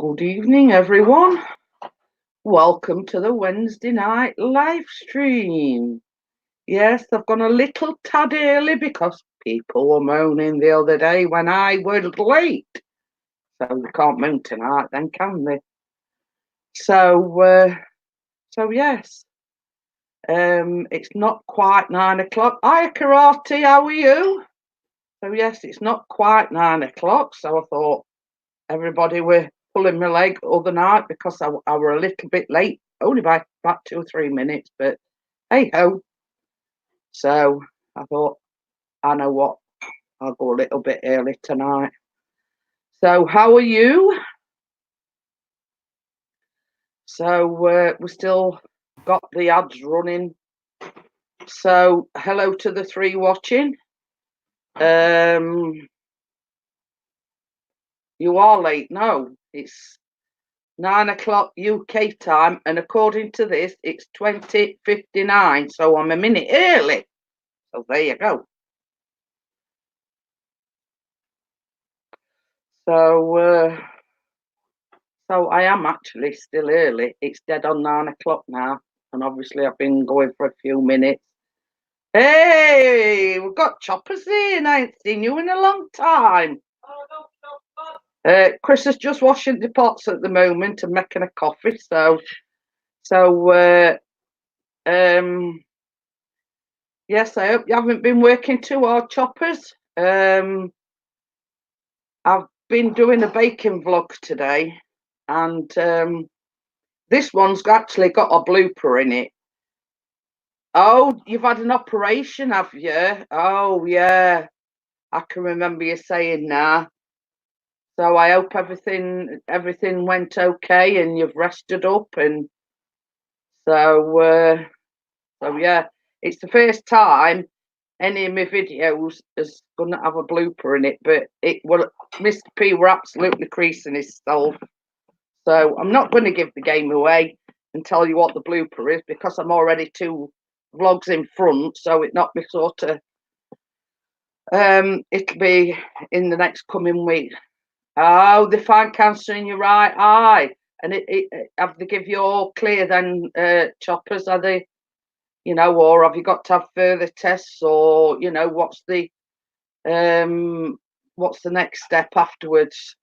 Good evening, everyone. Welcome to the Wednesday night live stream. Yes, I've gone a little tad early because people were moaning the other day when I was late. So they can't moan tonight, then, can they? So yes. It's not quite 9 o'clock. Hi, Karate. How are you? So yes, it's not quite 9 o'clock. So I thought everybody were pulling my leg other night because I were a little bit late, only by about 2 or 3 minutes, but hey ho. So I thought, I know what, I'll go a little bit early tonight. So how are you? So we still got the ads running. So hello to the three watching. You are late. No, it's 9 o'clock UK time, and according to this, it's 20:59. So I'm a minute early. So there you go. So so I am actually still early. It's dead on 9 o'clock now, and obviously I've been going for a few minutes. Hey, we've got Choppers in. I ain't seen you in a long time. Chris is just washing the pots at the moment and making a coffee. So yes, I hope you haven't been working too hard, Choppers. I've been doing a baking vlog today, and this one's actually got a blooper in it. Oh, you've had an operation, have you? Oh, yeah. I can remember you saying that. So I hope everything went okay and you've rested up, and so yeah, it's the first time any of my videos is gonna have a blooper in it, but it will. Mr. P were absolutely creasing himself. So I'm not going to give the game away and tell you what the blooper is because I'm already 2 vlogs in front. So it not be sort of it'll be in the next coming week. Oh, they find cancer in your right eye, and have they give you all clear then, Choppers? Are they, or have you got to have further tests, or what's the next step afterwards?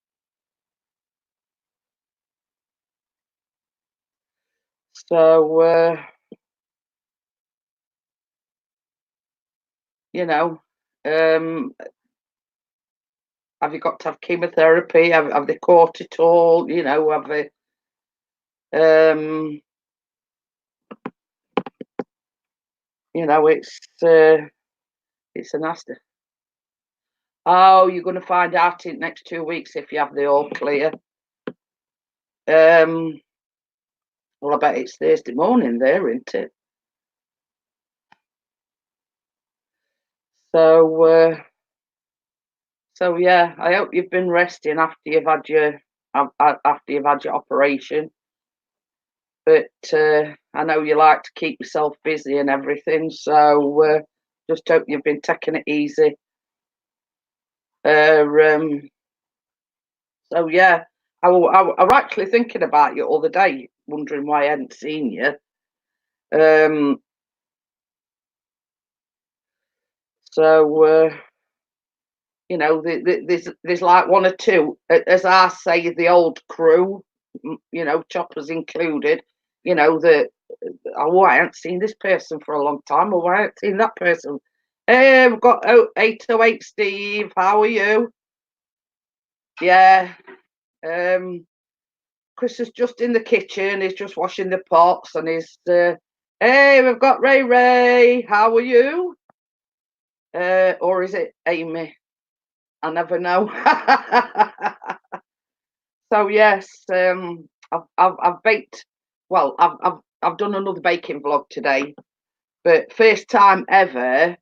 So you know, um, have you got to have chemotherapy? Have they caught it all? Have they? It's a nasty. Oh, you're going to find out in the next 2 weeks if you have the all clear. Well, I bet it's Thursday morning there, isn't it? So yeah, I hope you've been resting after you've had your operation. But I know you like to keep yourself busy and everything, so just hope you've been taking it easy. So yeah, I was actually thinking about you all the day, wondering why I hadn't seen you. So there's like one or two, as I say, the old crew, Choppers included. That I haven't seen this person for a long time, or I haven't seen that person. Hey, we've got 808 Steve. How are you? Yeah. Chris is just in the kitchen. He's just washing the pots, and hey, we've got Ray Ray. How are you? Or is it Amy? I never know. So yes, I've baked. Well, I've done another baking vlog today, but first time ever.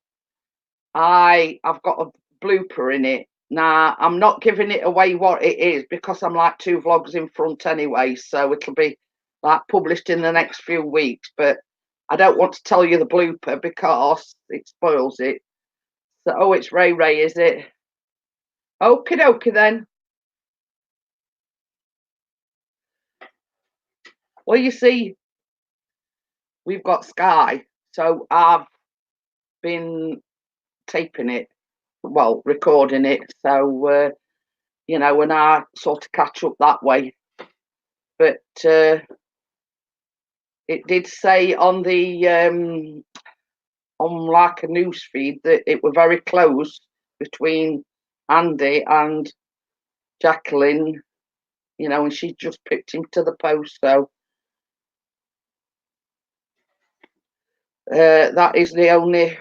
I've got a blooper in it. Now I'm not giving it away what it is because I'm like 2 vlogs in front anyway, so it'll be like published in the next few weeks. But I don't want to tell you the blooper because it spoils it. So, oh, it's Ray Ray, is it? Okie dokie then. Well, you see, we've got Sky, so I've been taping it, well, recording it. So, you know, and I sort of catch up that way. But it did say on the on like a news feed that it were very close between Andy and Jacqueline, you know, and she just picked him to the post. So that is the only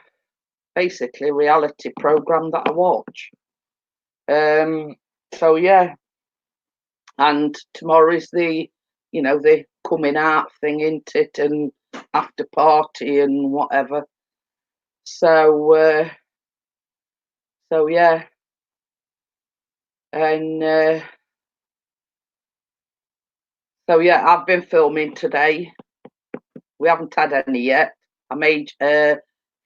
basically reality program that I watch. So yeah, and tomorrow is the, you know, the coming out thing, isn't it, and after party and whatever. So so yeah, and so yeah, I've been filming today. We haven't had any yet. I made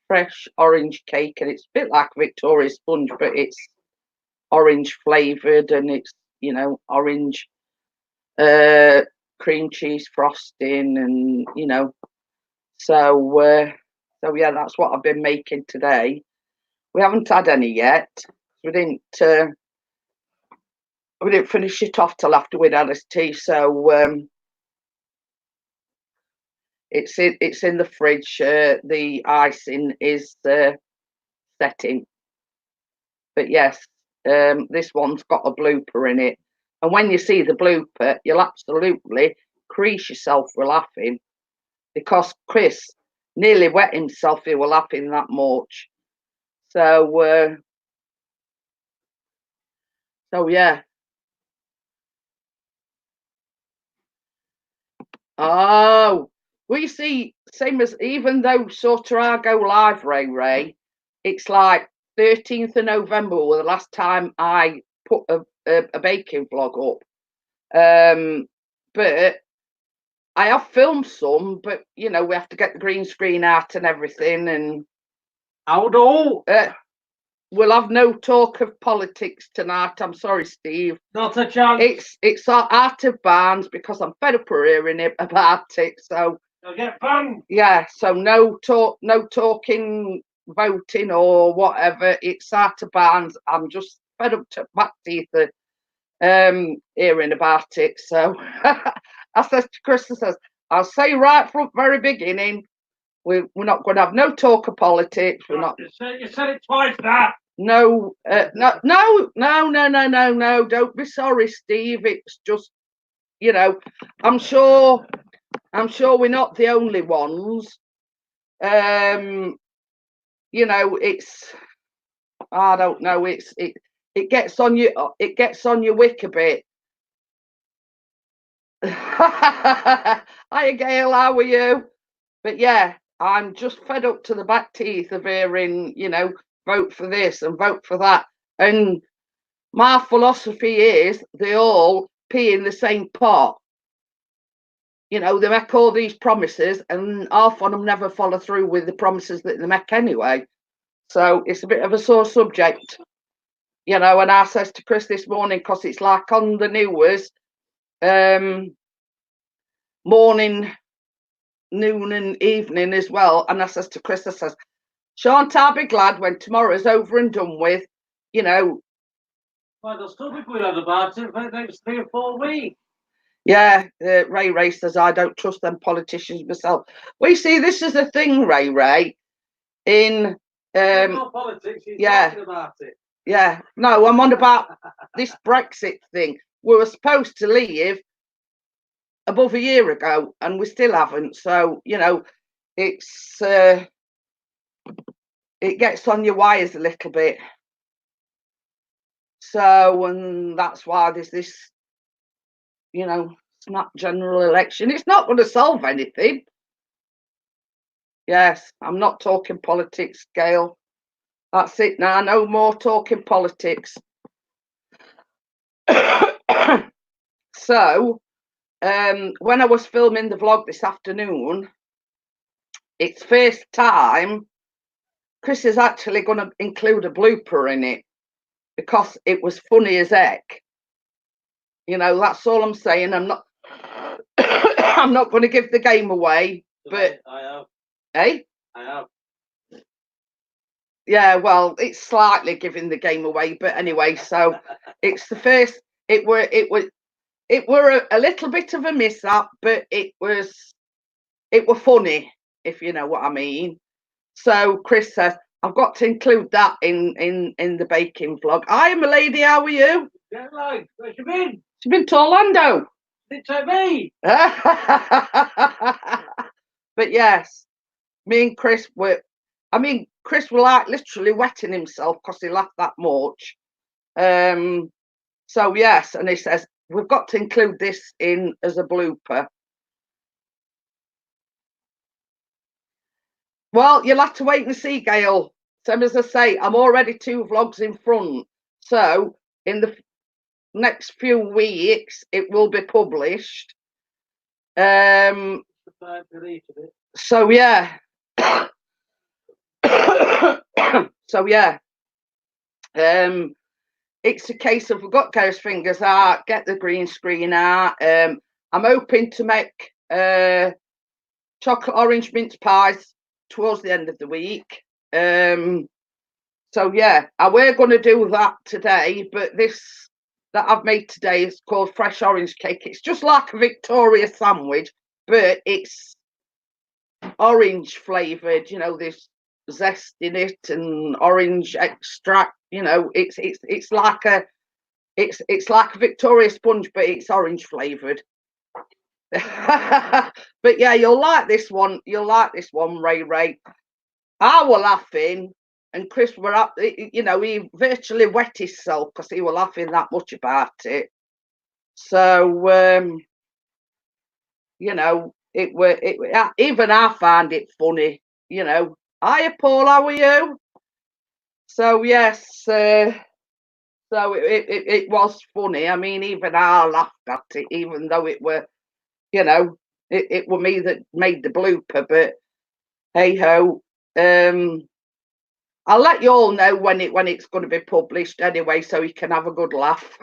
fresh orange cake, and it's a bit like Victoria sponge, but it's orange flavoured, and it's, you know, orange cream cheese frosting, and you know, so so yeah, that's what I've been making today. We haven't had any yet. We didn't finish it off till after we'd had us tea. So it's in the fridge. The icing is setting. But yes, this one's got a blooper in it. And when you see the blooper, you'll absolutely crease yourself with laughing, because Chris nearly wet himself. He was laughing that much. So so yeah. Oh, well, you see, same as, even though sort of I go live, Ray, it's like 13th of November was the last time I put a baking vlog up. But I have filmed some, but you know, we have to get the green screen out and everything. And Aldo, we'll have no talk of politics tonight. I'm sorry, Steve. not a chance. It's out of bounds because I'm fed up of hearing it about it. So You'll get banned. yeah, so no talking, voting or whatever. It's out of bounds. I'm just fed up to back teeth of hearing about it. So I says to Chris, I says, I'll say right from the very beginning, we're not going to have no talk of politics. We're not. You said it twice now. No, no. Don't be sorry, Steve. It's just, you know, I'm sure we're not the only ones. You know, it's, I don't know. It gets on you. It gets on your wick a bit. Hiya, Gail. How are you? But yeah, I'm just fed up to the back teeth of hearing, you know, vote for this and vote for that. And my philosophy is they all pee in the same pot. You know, they make all these promises, and half of them never follow through with the promises that they make anyway. So it's a bit of a sore subject, you know. And I says to Chris this morning, because it's like on the news, morning, noon, and evening as well. And I says to Chris, I says, shan't I be glad when tomorrow's over and done with, you know? Well, they'll still be going on about it for the next 3 or 4 weeks. Yeah, Ray says, I don't trust them politicians myself. Well, you see, this is the thing, Ray. In politics, yeah, talking about it. Yeah, no, I'm on about this Brexit thing. We were supposed to leave above a year ago, and we still haven't. So you know, it's it gets on your wires a little bit. So, and that's why there's this, you know, snap general election. It's not going to solve anything. Yes, I'm not talking politics, Gail. That's it now. No more talking politics. So, when I was filming the vlog this afternoon, it's first time Chris is actually going to include a blooper in it because it was funny as heck. You know, that's all I'm saying. I'm I'm not going to give the game away, but I have. eh? I have. Yeah, well, it's slightly giving the game away, but anyway, so it's the first. It were a little bit of a mishap, but it were funny, if you know what I mean. So Chris says, I've got to include that in the baking vlog. Hi, my lady, how are you? Yeah, like, where's you been? She's been to Orlando. Didn't take me. But yes, me and Chris Chris was like literally wetting himself because he laughed that much. So yes, and he says, we've got to include this in as a blooper. Well, you'll have to wait and see, Gail. So as I say, I'm already 2 vlogs in front. So in the next few weeks, it will be published. So yeah. So yeah. It's a case of we've got Gail's fingers out, get the green screen out. I'm hoping to make chocolate orange mince pies towards the end of the week. So yeah, we're going to do that today, but this that I've made today is called fresh orange cake. It's just like a Victoria sandwich, but it's orange flavoured, you know, there's zest in it and orange extract, you know, it's like a Victoria sponge, but it's orange flavoured. But yeah, you'll like this one. You'll like this one, Ray. I was laughing, and Chris were up. You know, he virtually wet himself because he was laughing that much about it. So, you know, even I find it funny. You know, hiya, Paul. How are you? So yes, so it was funny. I mean, even I laughed at it, even though it were, you know, it were me that made the blooper. But hey ho, I'll let you all know when it's going to be published anyway, so you can have a good laugh.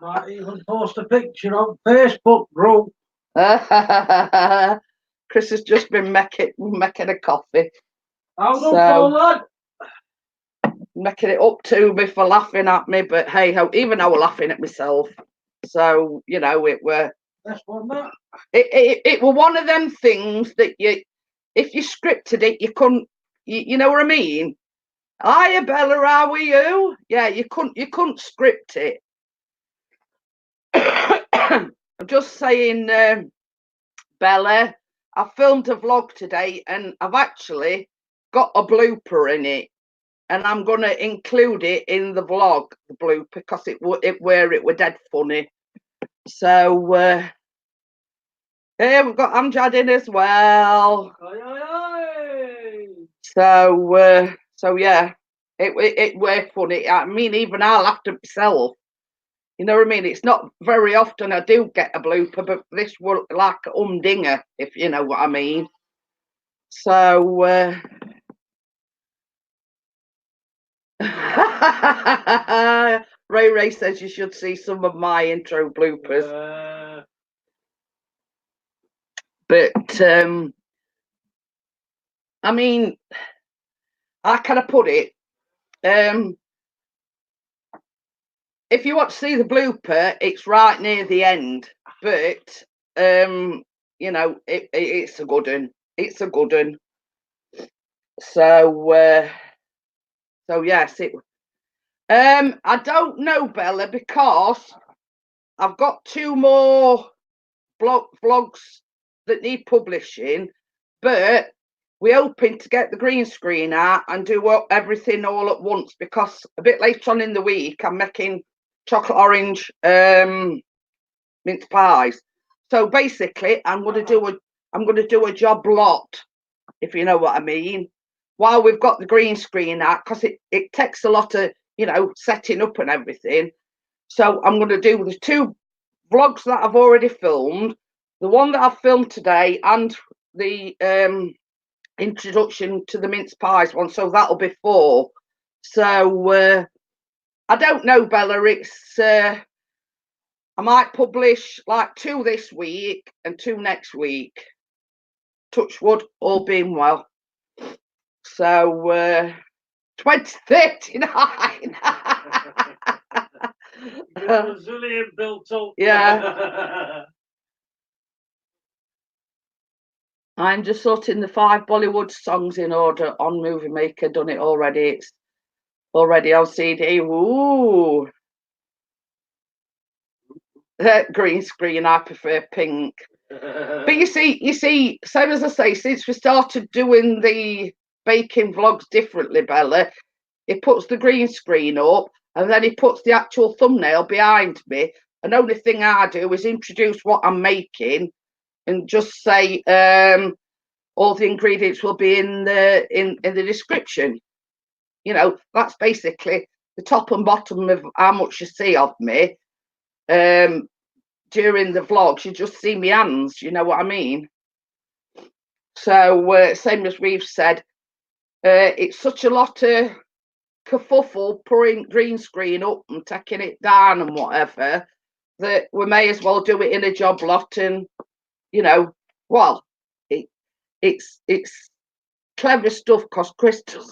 Might even post a picture on Facebook group. Chris has just been making a coffee. Lad? Making it up to me for laughing at me, but hey ho, even I was laughing at myself. So, you know, it were it were one of them things that if you scripted it, you couldn't, you know what I mean? Hiya, Bella, how are you? Yeah, you couldn't script it. I'm just saying, Bella, I filmed a vlog today and I've actually got a blooper in it, and I'm going to include it in the vlog, the blooper, because it were dead funny. So here we've got Amjad in as well. So yeah, it were funny. I mean, even I laughed at myself. You know what I mean? It's not very often I do get a blooper, but this was like a humdinger, if you know what I mean. So Ray says you should see some of my intro bloopers. But I mean, how can I put it? If you want to see the blooper, it's right near the end. But you know, it's a good one. It's a good one. So yes, I don't know, Bella, because I've got 2 more vlogs that need publishing, but we're hoping to get the green screen out and do everything all at once, because a bit later on in the week I'm making chocolate orange mince pies. So basically I'm going to do a job lot, if you know what I mean, while we've got the green screen out, because it takes a lot of, you know, setting up and everything. So I'm going to do the 2 vlogs that I've already filmed, the one that I've filmed today, and the introduction to the mince pies one. So that'll be 4. So I don't know, Bella. It's I might publish like 2 this week and 2 next week. Touch wood, all being well. So 2039. Brazilian built up. Yeah. I'm just sorting the 5 Bollywood songs in order on Movie Maker. Done it already. It's already on CD. Ooh. Green screen. I prefer pink. But you see, same as I say, since we started doing the baking vlogs differently, Bella, he puts the green screen up and then he puts the actual thumbnail behind me. And the only thing I do is introduce what I'm making and just say all the ingredients will be in the description. You know, that's basically the top and bottom of how much you see of me. During the vlogs, you just see me hands, you know what I mean? So same as we've said, it's such a lot of kerfuffle putting green screen up and taking it down and whatever that we may as well do it in a job lot. And you know, well, it's clever stuff because Crystal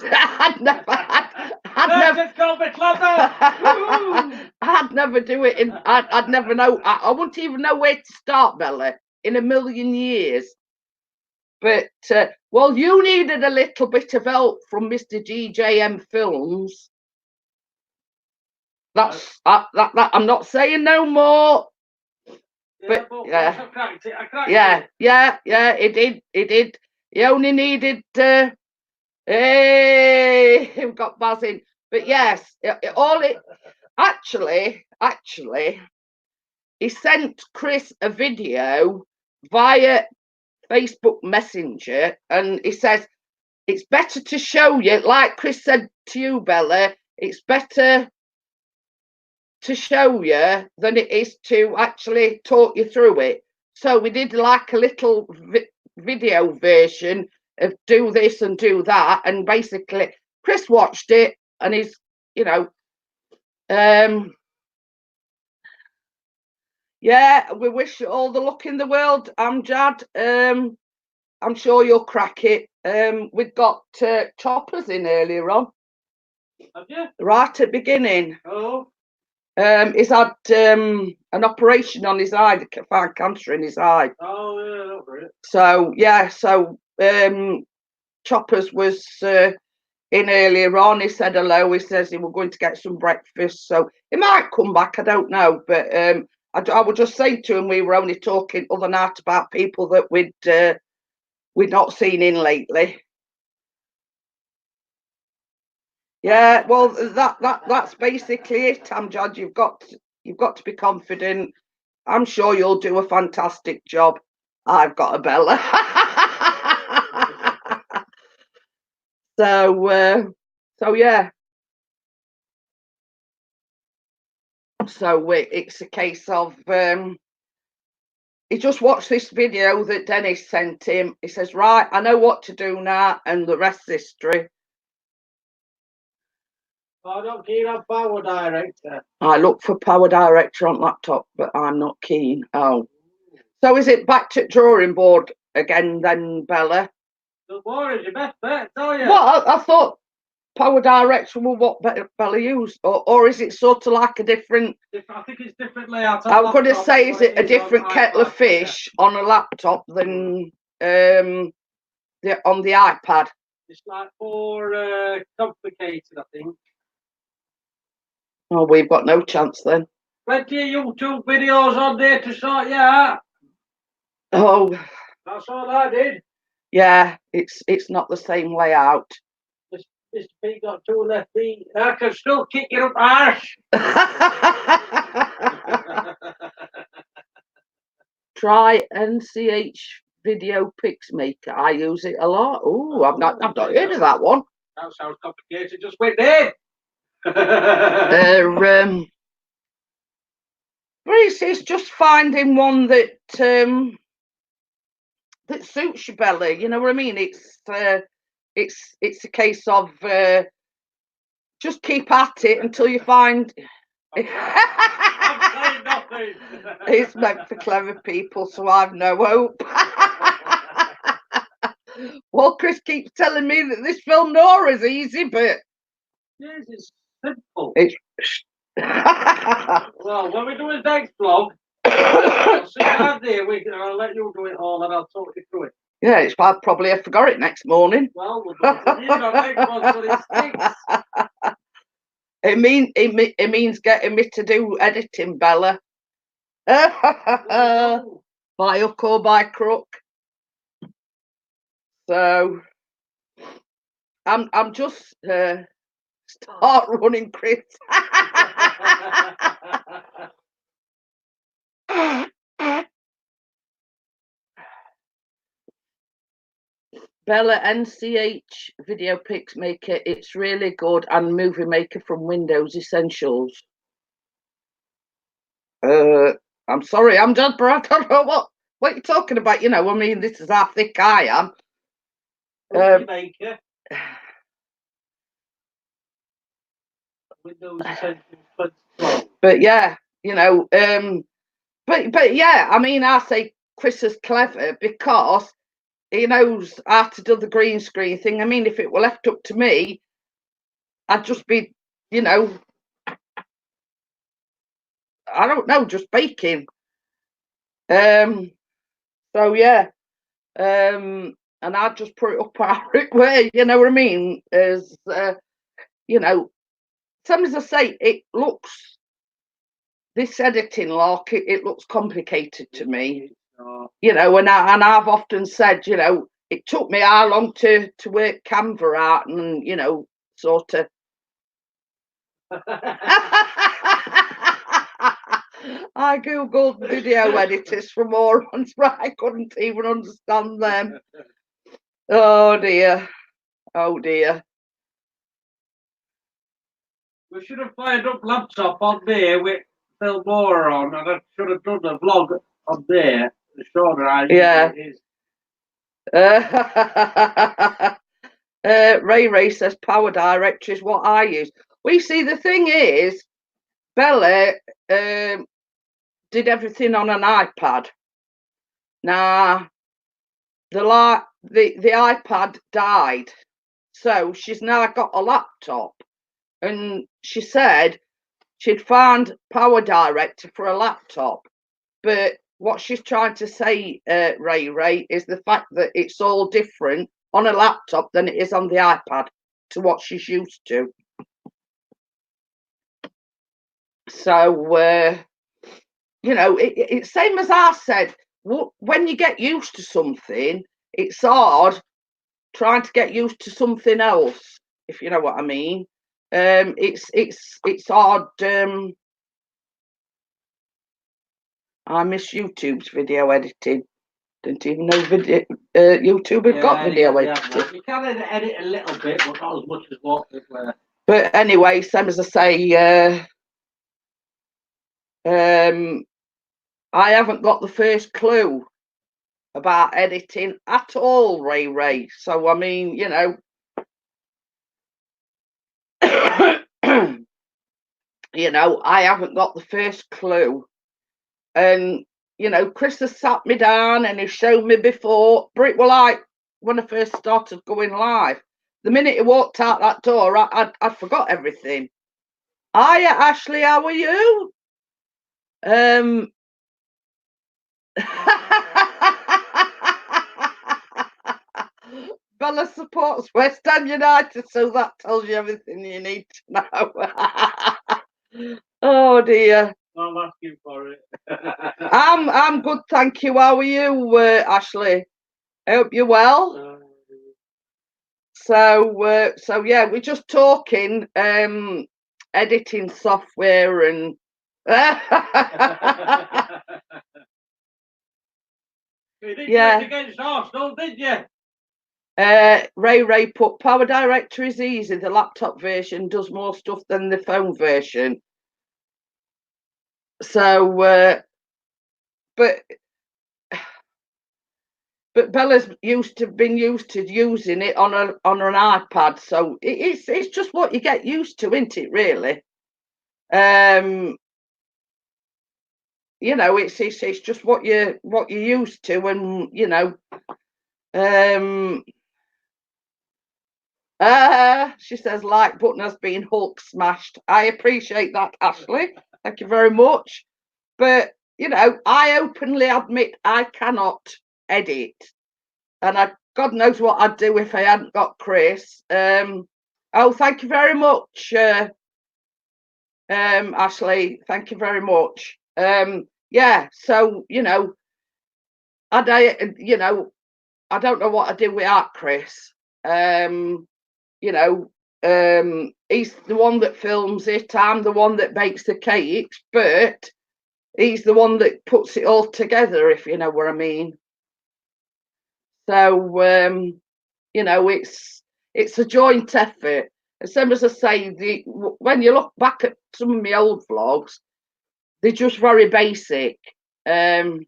I'd never do it in. I'd never know. I wouldn't even know where to start, Bella, in a million years. But well, you needed a little bit of help from Mr. GJM Films. That's that. I'm not saying no more. But yeah, it did. He only needed. Hey, we've got buzzing. But yes, actually, he sent Chris a video via Facebook Messenger, and he says it's better to show you, like Chris said to you, Bella, it's better to show you than it is to actually talk you through it. So we did like a little video version of do this and do that, and basically Chris watched it and he's, you know, yeah, we wish you all the luck in the world, Amjad. I'm sure you'll crack it. We've got Choppers in earlier on. Have you? Right at the beginning. Oh. He's had an operation on his eye, to find cancer in his eye. Oh, yeah, over it. So, yeah, Choppers was in earlier on. He said hello. He says he was going to get some breakfast. So he might come back. I don't know. But I would just say to him, we were only talking other night about people that we'd not seen in lately. Yeah, well, that's basically it, Amjad. You've got to be confident. I'm sure you'll do a fantastic job. I've got a Bella. So yeah. So it's a case of he just watched this video that Dennis sent him. He says, right, I know what to do now, and the rest's history. I don't keen on Power Director. I look for Power Director on laptop, but I'm not keen. Oh. So is it back to drawing board again then, Bella? The war is your best bet, tell you. Well, I thought Power Director will what Bella used, or is it sort of like a different? I think it's different layout. I'm going to say, is it a different kettle of fish on a laptop than on the iPad? It's like more complicated, I think. Oh, we've got no chance then. Plenty of YouTube videos on there to sort you out. Oh, that's all I did. Yeah, it's not the same layout. Mr. P got 2 left feet. I can still kick you up arse. Try NCH Video Pix Maker. I use it a lot. Oh, I've not heard of that one. That sounds complicated. Just wait there. It's just finding one that that suits your belly. You know what I mean? It's a case of just keep at it until you find. I'm saying nothing. It's meant for clever people, so I've no hope. Well, Chris keeps telling me that this film Noah is easy, but Yes, it's simple. it's Well, when we do his next vlog, I'll sit down there with you and I'll let you do it all and I'll talk you through it. yeah, it's I probably have forgot it next morning. Well, we'll do it for you, not next one, but it stinks. It means getting me to do editing, Bella. By hook or by crook. So I'm just start running, Chris. Bella NCH Video Pics Maker. It's really good, and Movie Maker from Windows Essentials. I'm sorry, I'm dead, but I don't know what you're talking about. You know, I mean, this is how thick I am. Movie Maker. Windows Essentials 2012. But yeah, you know, but yeah, I mean, I say Chris is clever because he knows how to do the green screen thing. I mean, if it were left up to me, I'd just be, you know, I don't know, just baking. So yeah, and I'd just put it up our way, you know what I mean? As you know, some as I say, it looks this editing lock, it looks complicated to me. You know, and I've often said, you know, it took me how long to work Canva out and, you know, sort of I googled video editors for morons, but I couldn't even understand them. Oh dear. Oh dear. We should have fired up laptop on there with Phil Moore on, and I should have done the vlog on there. The shorter I Yeah. it is. Ray says Power Director is what I use. We see the thing is, Bella did everything on an iPad. Now the iPad died, so she's now got a laptop, and she said she'd found Power Director for a laptop, but what she's trying to say, Ray, is the fact that it's all different on a laptop than it is on the iPad to what she's used to. So, you know, it's same as I said, when you get used to something, it's hard trying to get used to something else, if you know what I mean. It's hard. I miss YouTube's video editing. Didn't even know YouTube had got video editing. You can edit a little bit, but not as much as what it were. But anyway, same as I say, I haven't got the first clue about editing at all, Ray. So I mean, you know, you know, I haven't got the first clue. And you know, Chris has sat me down and he showed me before. But it was like when I first started going live. The minute he walked out that door, I forgot everything. Hiya, Ashley, how are you? Bella supports West Ham United, so that tells you everything you need to know. Oh dear. I'm asking for it. I'm good, thank you. How are you, Ashley? I hope you're well. So yeah, we're just talking editing software and You did yeah. against Arsenal, did you? Ray put Power Director is easy. The laptop version does more stuff than the phone version. So, but Bella's been used to using it on an iPad, so it's just what you get used to, isn't it? Really. you know, it's just what you're used to, and you know, she says like button has been Hulk smashed. I appreciate that, Ashley. Thank you very much. But you know, I openly admit I cannot edit, and God knows what I'd do if I hadn't got Chris. Oh, thank you very much, Ashley. Thank you very much. Yeah, so you know, you know, I don't know what I do without Chris. You know, he's the one that films it. I'm the one that bakes the cakes, but he's the one that puts it all together, if you know what I mean. So, you know, it's a joint effort. As same as I say, when you look back at some of my old vlogs, they're just very basic. You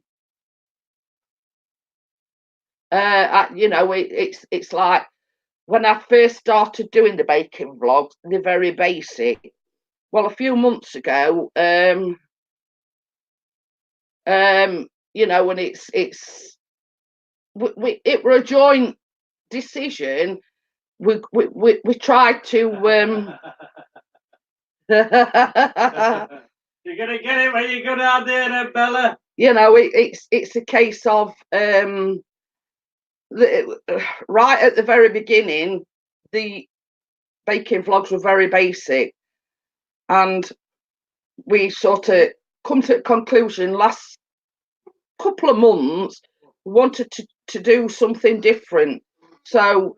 know, it's like when I first started doing the baking vlogs, they're very basic. Well, a few months ago, you know, and it were a joint decision. We tried to. You're gonna get it when you go down there, then, Bella. You know, it's a case of right at the very beginning, the baking vlogs were very basic, and we sort of come to a conclusion last couple of months wanted to do something different. So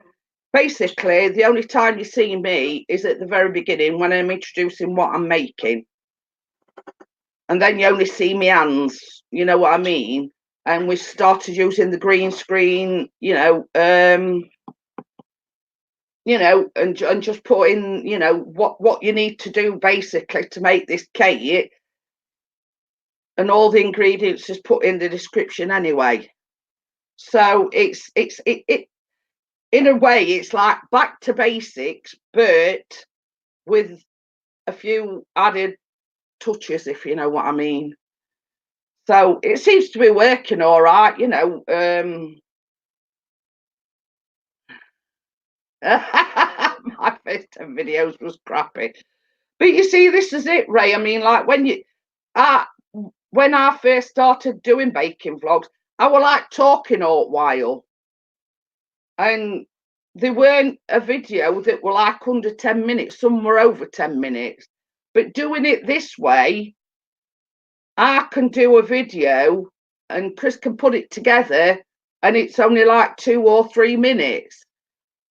basically the only time you see me is at the very beginning when I'm introducing what I'm making, and then you only see me hands, you know what I mean. And we started using the green screen, you know, and just put in, you know, what you need to do basically to make this cake, and all the ingredients is put in the description anyway. So it in a way it's like back to basics, but with a few added touches, if you know what I mean. So it seems to be working all right, you know. My first 10 videos was crappy, but you see, this is it, Ray. I mean, like when I first started doing baking vlogs, I was like talking all while, and they weren't a video that were like under 10 minutes. Some were over 10 minutes. But doing it this way, I can do a video and Chris can put it together, and it's only like 2 or 3 minutes.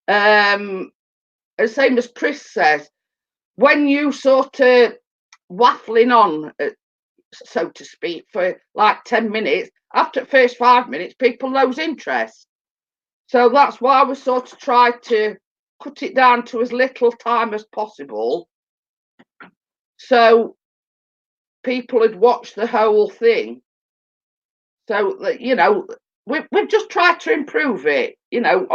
The same as Chris says, when you sort of waffling on, so to speak, for like 10 minutes, after the first 5 minutes, people lose interest. So that's why we sort of tried to cut it down to as little time as possible, so people had watched the whole thing. So that, you know, we've just tried to improve it, you know,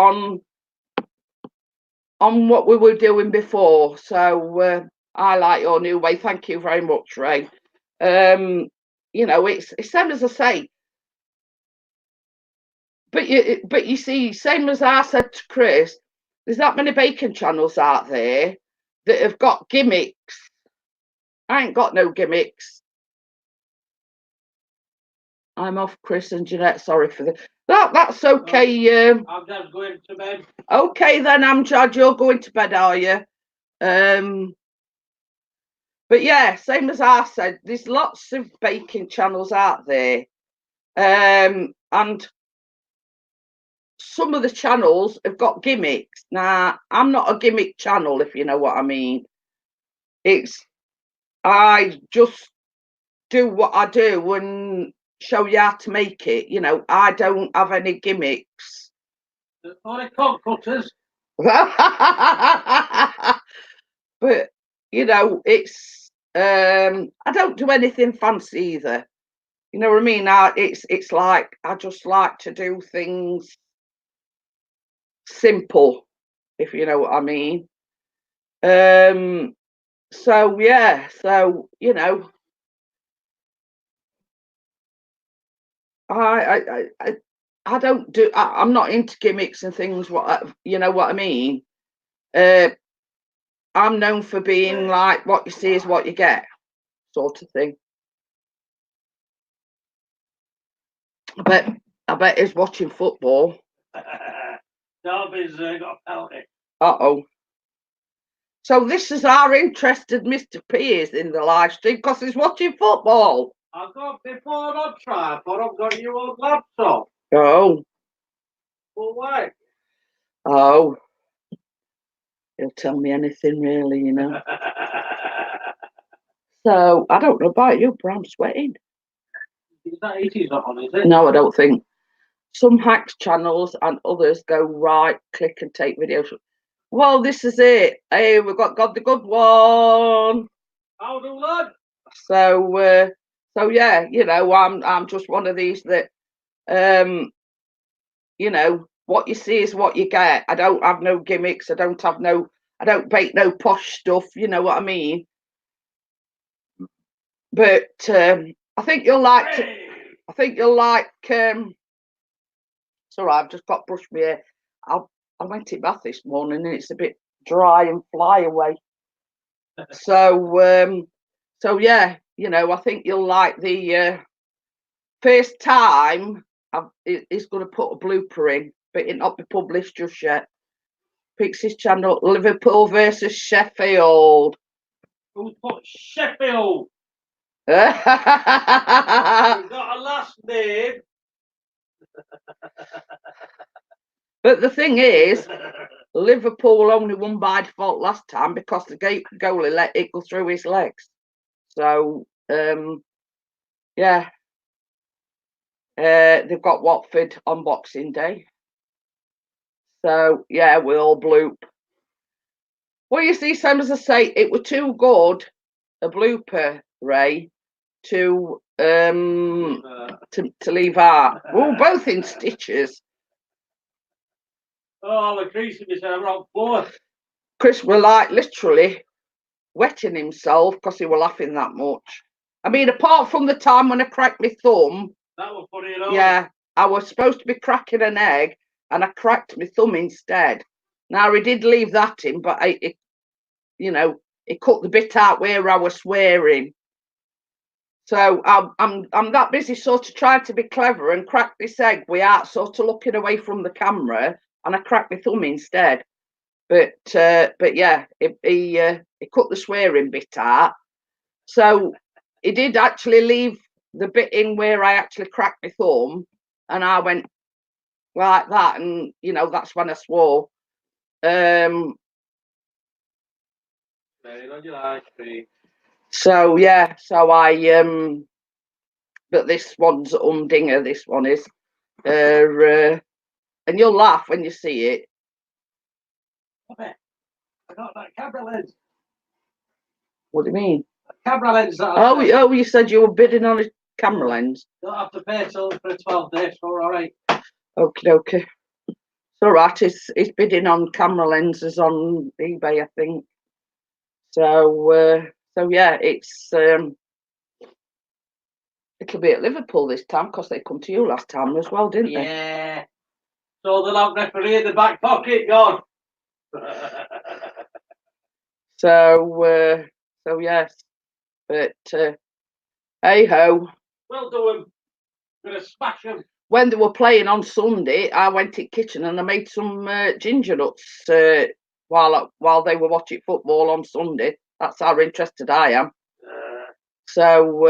on what we were doing before. So I like your new way. Thank you very much, Ray. You know, it's same as I say. But you see, same as I said to Chris, there's that many baking channels out there that have got gimmicks. I ain't got no gimmicks. I'm off, Chris and Jeanette. Sorry for that's okay. I'm just going to bed. Okay then, Amjad, you're going to bed, are you? But yeah, same as I said, there's lots of baking channels out there, and some of the channels have got gimmicks. Now, I'm not a gimmick channel, if you know what I mean. I just do what I do and show you how to make it. You know, I don't have any gimmicks. Only cock cutters. But you know, it's I don't do anything fancy either. You know what I mean? It's like I just like to do things simple, if you know what I mean. So yeah, so you know, I don't do. I'm not into gimmicks and things. You know what I mean? I'm known for being like, what you see is what you get, sort of thing. I bet he's watching football. Derby's got a penalty. Uh-oh. So this is our interested Mr. P is in the live stream because he's watching football. I've got my phone on tripod. I've got you on laptop. Oh. Well, why? Oh. He'll tell me anything, really, you know. So, I don't know about you, but I'm sweating. Is that 80s on, is it? No, I don't think. Some hacks channels and others go right, click and take videos. Well, this is it. Hey, we've got the good one. How do, lad? So yeah, you know, I'm just one of these that, you know, what you see is what you get. I don't have no gimmicks. I don't bake no posh stuff. You know what I mean? But I think you'll like. I think you'll like. Sorry, I've just got brushed my hair. I went in bath this morning and it's a bit dry and fly away. So yeah, you know, I think you'll like the first time he's going to put a blooper in, but it not be published just yet. Pixie's channel, Liverpool versus Sheffield. Who's put Sheffield? You've got a last name. But the thing is, Liverpool only won by default last time because the goalie let it go through his legs. So, yeah. They've got Watford on Boxing Day. So, yeah, we'll bloop. Well, you see, Sam, as I say, it were too good a blooper, Ray, to leave out. We're both in stitches. Oh, I'm creasing myself around both. Chris were like literally wetting himself because he were laughing that much. I mean, apart from the time when I cracked my thumb. That was funny enough. Yeah, I was supposed to be cracking an egg and I cracked my thumb instead. Now, he did leave that in, but you know, he cut the bit out where I was swearing. So I'm that busy sort of trying to be clever and crack this egg without sort of looking away from the camera, and I cracked my thumb instead. But yeah, he cut the swearing bit out. So he did actually leave the bit in where I actually cracked my thumb, and I went like that, and you know that's when I swore. So yeah, so I but this one's umdinger. This one is, and you'll laugh when you see it. I got that camera lens. What do you mean? Camera lens. Oh, you said you were bidding on a camera lens. Don't have to pay till for 12 days. All right. Okay. It's all right. It's bidding on camera lenses on eBay, I think. So yeah, it'll be at Liverpool this time because they come to you last time as well, didn't they? Yeah. So they'll have referee in the back pocket, God. So yes, but hey ho. We'll do them. Gonna smash them. When they were playing on Sunday, I went to the kitchen and I made some ginger nuts while they were watching football on Sunday. That's how interested I am. So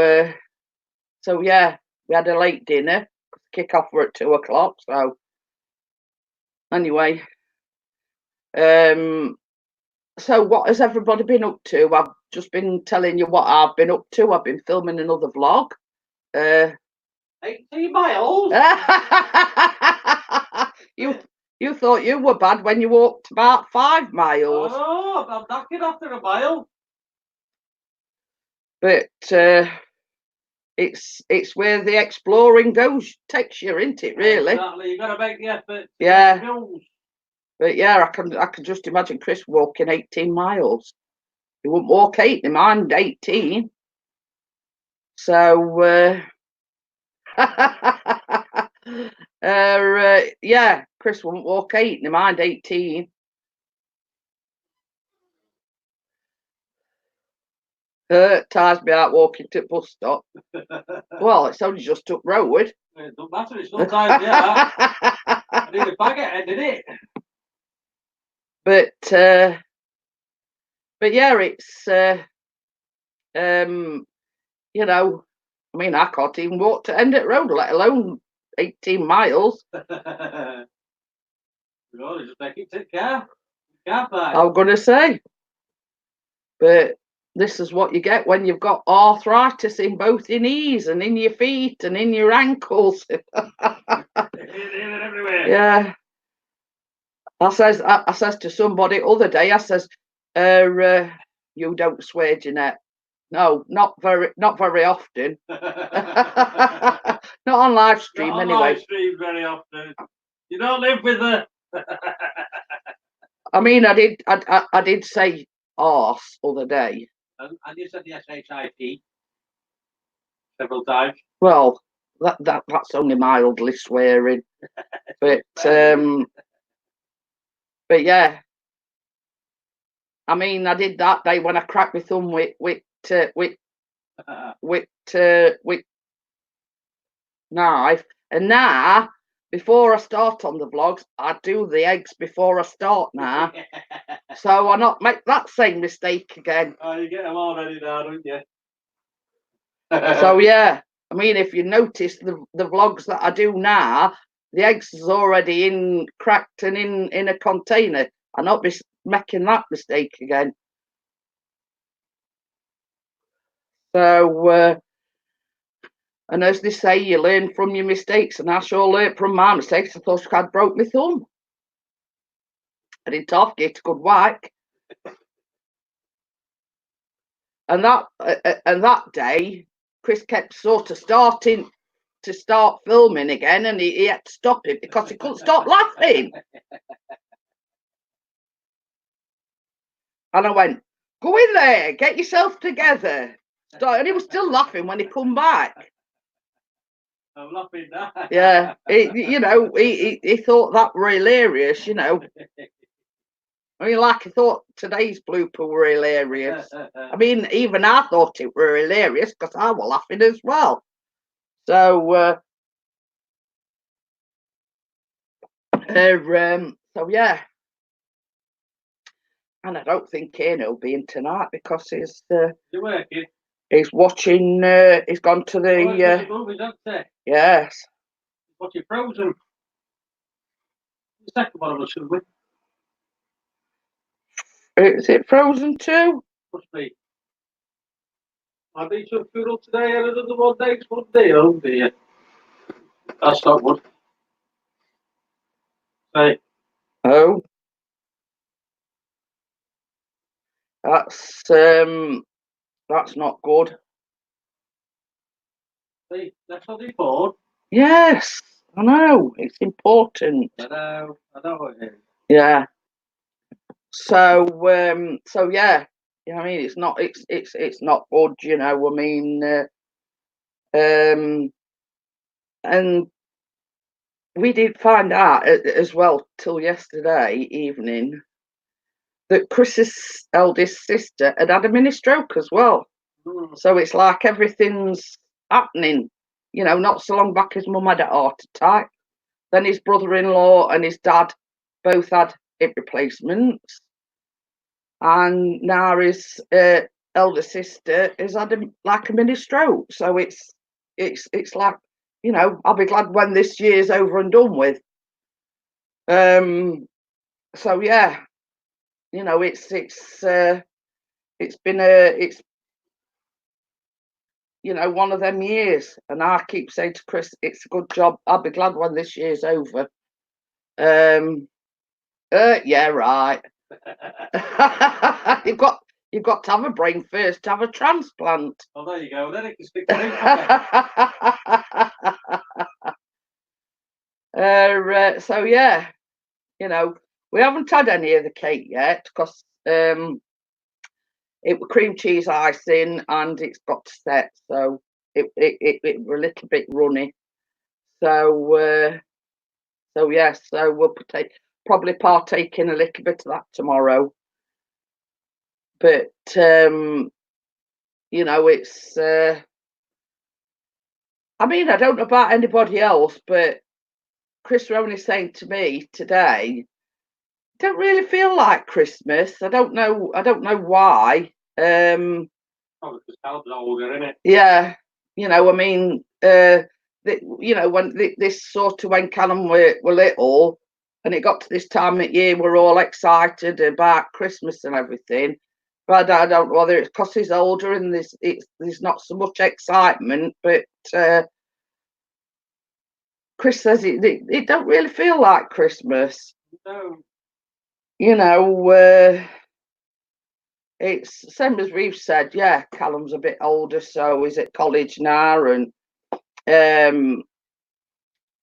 yeah, we had a late dinner. Kick off were at 2:00. So anyway, so what has everybody been up to? I've just been telling you what I've been up to. I've been filming another vlog. 18 miles. You thought you were bad when you walked about 5 miles. Oh, I'm knocking after a mile. But it's where the exploring takes you, isn't it? Really. Exactly. You got to make the effort. Yeah. But yeah, I can just imagine Chris walking 18 miles. He wouldn't walk 8, mind 18. So Yeah, Chris won't walk 8, never mind 18. Tires me out walking to the bus stop. Well, it's only just up road. It don't matter, it's not time, yeah. I need a baguette, ended it. But yeah, it's you know, I mean, I can't even walk to end at road, let alone 18 miles. Well, just make it to car. Car park. I'm gonna say, but this is what you get when you've got arthritis in both your knees and in your feet and in your ankles. Everywhere. Yeah. I says to somebody other day, I says, you don't swear, Jeanette. No, not very often. Not on live stream, Not on anyway. live stream very often. You don't live with her. I mean, I did say arse other day. And you said the SHIT several times. Well, that's only mildly swearing, but yeah. I mean, I did that day when I cracked my thumb with knife, and now before I start on the vlogs, I do the eggs before I start now, so I not make that same mistake again. Oh, you get them all ready now, don't you? So yeah, I mean, if you notice the vlogs that I do now, the eggs is already in cracked and in a container. I'm not making that mistake again. So and as they say, you learn from your mistakes, and I sure learned from my mistakes. I thought I'd broke my thumb. I didn't half get a good whack. And that day, Chris kept sort of starting to start filming again, and he had to stop it because he couldn't stop laughing. And I went, go in there, get yourself together. And he was still laughing when he come back. I'm laughing now. Yeah, he thought that were hilarious, I mean, like, I thought today's blooper were hilarious. I mean, even I thought it were hilarious because I was laughing as well. So, so yeah. And I don't think Kane will be in tonight because he's You're working. He's watching. He's gone to the. Movies, aren't Yes. Watching Frozen. The second one of us, should we? Is it Frozen 2? Must be. I beat some funeral today and another one next Monday. Oh dear. That's not good. Hey. Oh. That's not good. See, that's what they for. Yes, I know. It's important. I know what it is. Yeah. So yeah. I mean, it's not not good, I mean, and we did find out as well till yesterday evening that Chris's eldest sister had a mini stroke as well. So it's like everything's happening. Not so long back his mum had a heart attack. Then his brother-in-law and his dad both had hip replacements. And now his elder sister has had a mini stroke. So it's like, I'll be glad when this year's over and done with. So yeah, it's been one of them years, and I keep saying to Chris, it's a good job. I'll be glad when this year's over. Yeah, right. You've got to have a brain first to have a transplant. Oh, there you go. Then it can speak. So yeah, we haven't had any of the cake yet because it was cream cheese icing and it's got to set, so it were a little bit runny. So yes, so we'll probably partake in a little bit of that tomorrow. But it's. I mean, I don't know about anybody else, but Chris Roney saying to me today, "Don't really feel like Christmas." I don't know. I don't know why. Oh, because Cal's older, isn't it? Yeah, I mean, when this sort of when Callum were little, and it got to this time of year, we're all excited about Christmas and everything. But I don't know whether it's because he's older and there's not so much excitement. But Chris says it don't really feel like Christmas. No. It's same as we've said. Yeah, Callum's a bit older, so he's at college now, and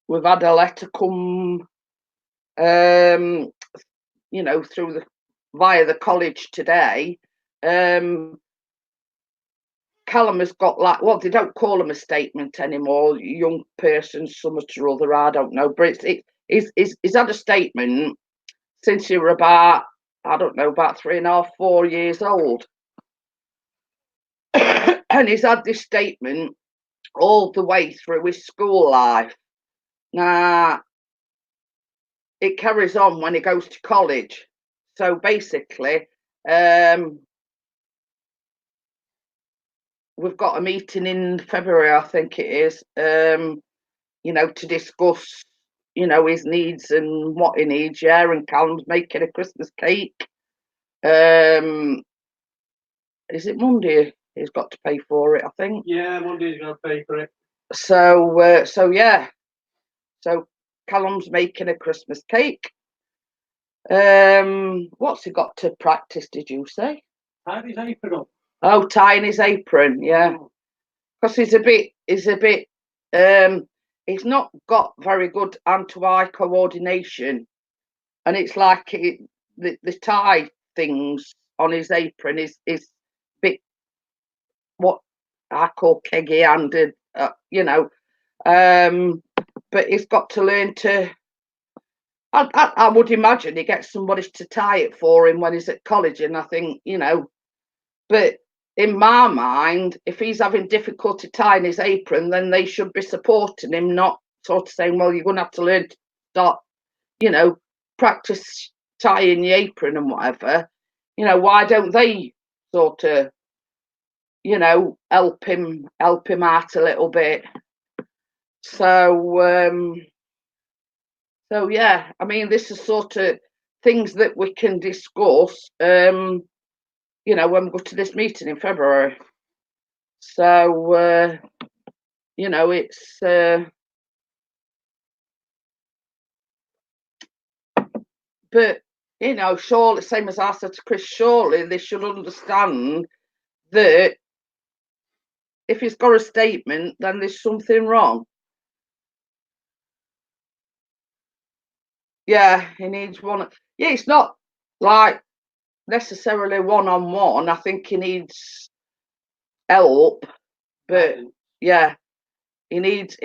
we've had a letter come, through via the college today. Callum has got they don't call them a statement anymore. Young person, something or other, I don't know, but he's had a statement since he were about, I don't know, about 3.5, 4 years old. And he's had this statement all the way through his school life. Now, it carries on when he goes to college. So basically, we've got a meeting in February, I think it is, to discuss, his needs and what he needs. Yeah, and Callum's making a Christmas cake. Is it Monday? He's got to pay for it, I think. Yeah, Monday's going to pay for it. So yeah. So Callum's making a Christmas cake. What's he got to practice, did you say? Tie his apron up. Oh, tying his apron, yeah. Because he's not got very good hand-to-eye coordination. And it's like the tie things on his apron is a bit what I call keggy-handed, but he's got to learn to. I would imagine he gets somebody to tie it for him when he's at college, and I think, but in my mind, if he's having difficulty tying his apron, then they should be supporting him, not sort of saying, well, you're going to have to learn to start, practice tying the apron and whatever. Why don't they sort of, help him out a little bit? So yeah, I mean, this is sort of things that we can discuss, when we go to this meeting in February. So, it's but surely, same as I said to Chris, surely they should understand that if he's got a statement, then there's something wrong. Yeah, he needs one. Yeah, it's not like necessarily one-on-one. I think he needs help, but yeah, he needs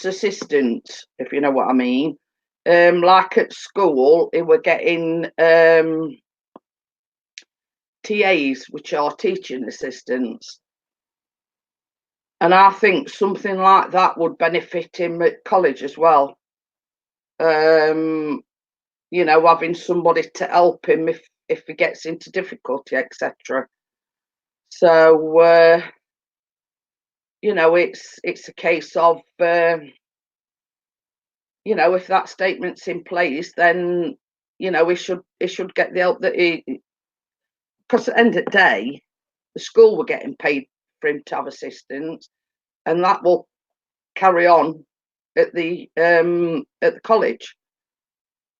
assistance, if you know what I mean. Like at school, he were getting TAs, which are teaching assistants, and I think something like that would benefit him at college as well. Having somebody to help him if he gets into difficulty, etc. So, it's a case of, if that statement's in place, then he should get the help that he. Because at the end of the day, the school were getting paid for him to have assistance, and that will carry on at the college.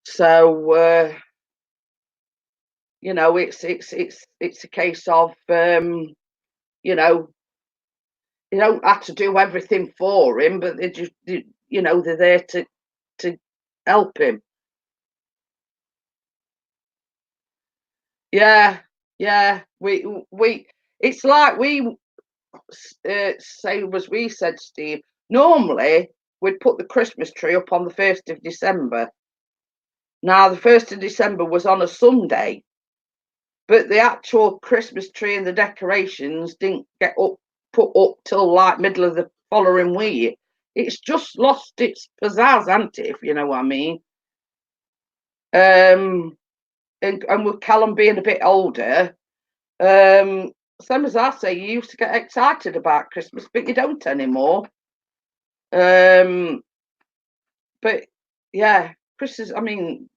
So it's a case of you don't have to do everything for him, but they just they're there to help him. Yeah, we it's like we say, as we said, Steve. Normally we'd put the Christmas tree up on the 1st of December. Now, the 1st of December was on a Sunday, but the actual Christmas tree and the decorations didn't get put up till like middle of the following week. It's just lost its pizzazz, hasn't it, if you know what I mean? And with Callum being a bit older, same as I say, you used to get excited about Christmas, but you don't anymore. But yeah, Christmas, I mean,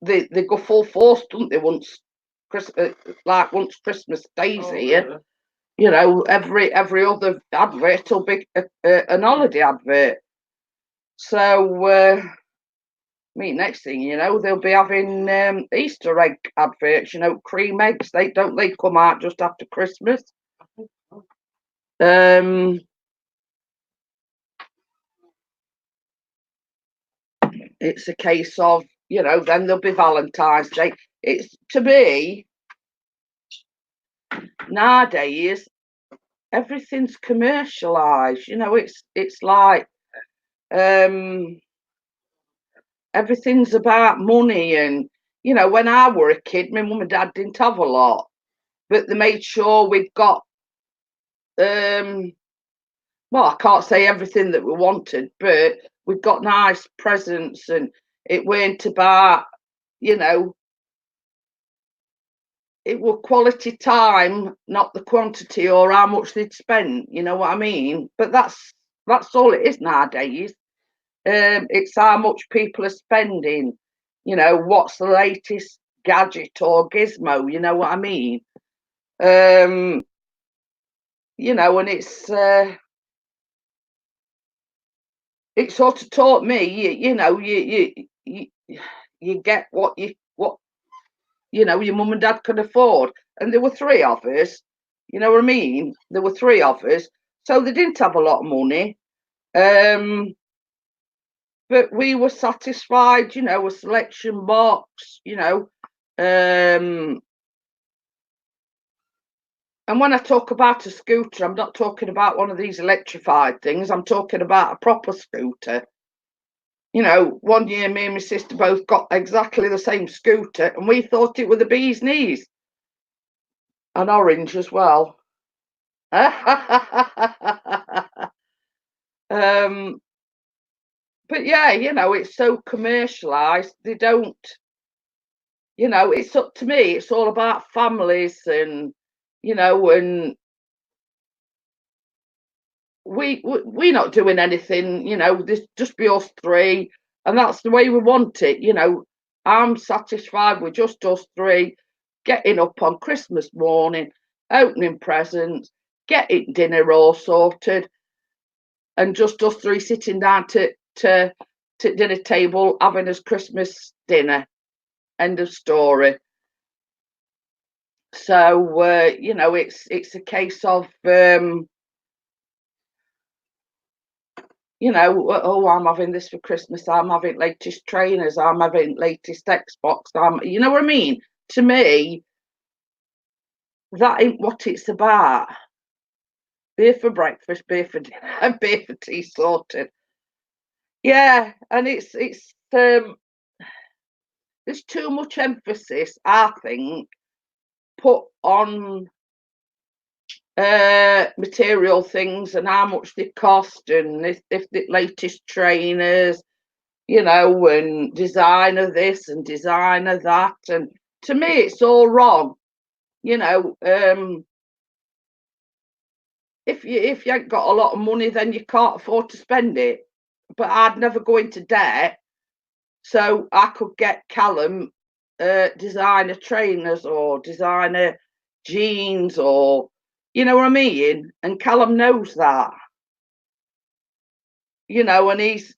they go full force, don't they, once Christmas Day's here. You know, every other advert will be an holiday advert. So, I mean, next thing you know, they'll be having Easter egg adverts. You know, cream eggs. They come out just after Christmas. It's a case of, you know, then there'll be Valentine's Day. It's, to me, nowadays, everything's commercialized. You know, it's like everything's about money. And you know, when I were a kid, my mum and dad didn't have a lot, but they made sure we'd got well, I can't say everything that we wanted, but we got nice presents, and it weren't about, you know, it was quality time, not the quantity or how much they'd spent. You know what I mean? But that's all it is nowadays. It's how much people are spending. You know, what's the latest gadget or gizmo? You know what I mean? You know, and it sort of taught me, you know, you get what you know your mum and dad could afford, and there were three of us. You know what I mean? There were three of us, so they didn't have a lot of money, but we were satisfied. You know, a selection box. You know, and when I talk about a scooter, I'm not talking about one of these electrified things. I'm talking about a proper scooter. You know, one year me and my sister both got exactly the same scooter, and we thought it was the bee's knees. An orange as well. But yeah, you know, it's so commercialized. They don't, you know, it's up to me. It's all about families, and you know, and we're not doing anything. You know, this just be us three, and that's the way we want it. You know, I'm satisfied with just us three getting up on Christmas morning, opening presents, getting dinner all sorted, and just us three sitting down to dinner table having us Christmas dinner. End of story. So you know, it's a case of you know, oh, I'm having this for Christmas. I'm having latest trainers. I'm having latest Xbox. You know what I mean? To me, that ain't what it's about. Beer for breakfast, beer for dinner, beer for tea sorted. Yeah, and it's there's too much emphasis, I think, put on material things and how much they cost, and if the latest trainers, you know, and designer this and designer that. And to me, it's all wrong. You know, if you ain't got a lot of money, then you can't afford to spend it. But I'd never go into debt, so I could get Callum designer trainers or designer jeans, or you know what I mean. And Callum knows that, you know, and he's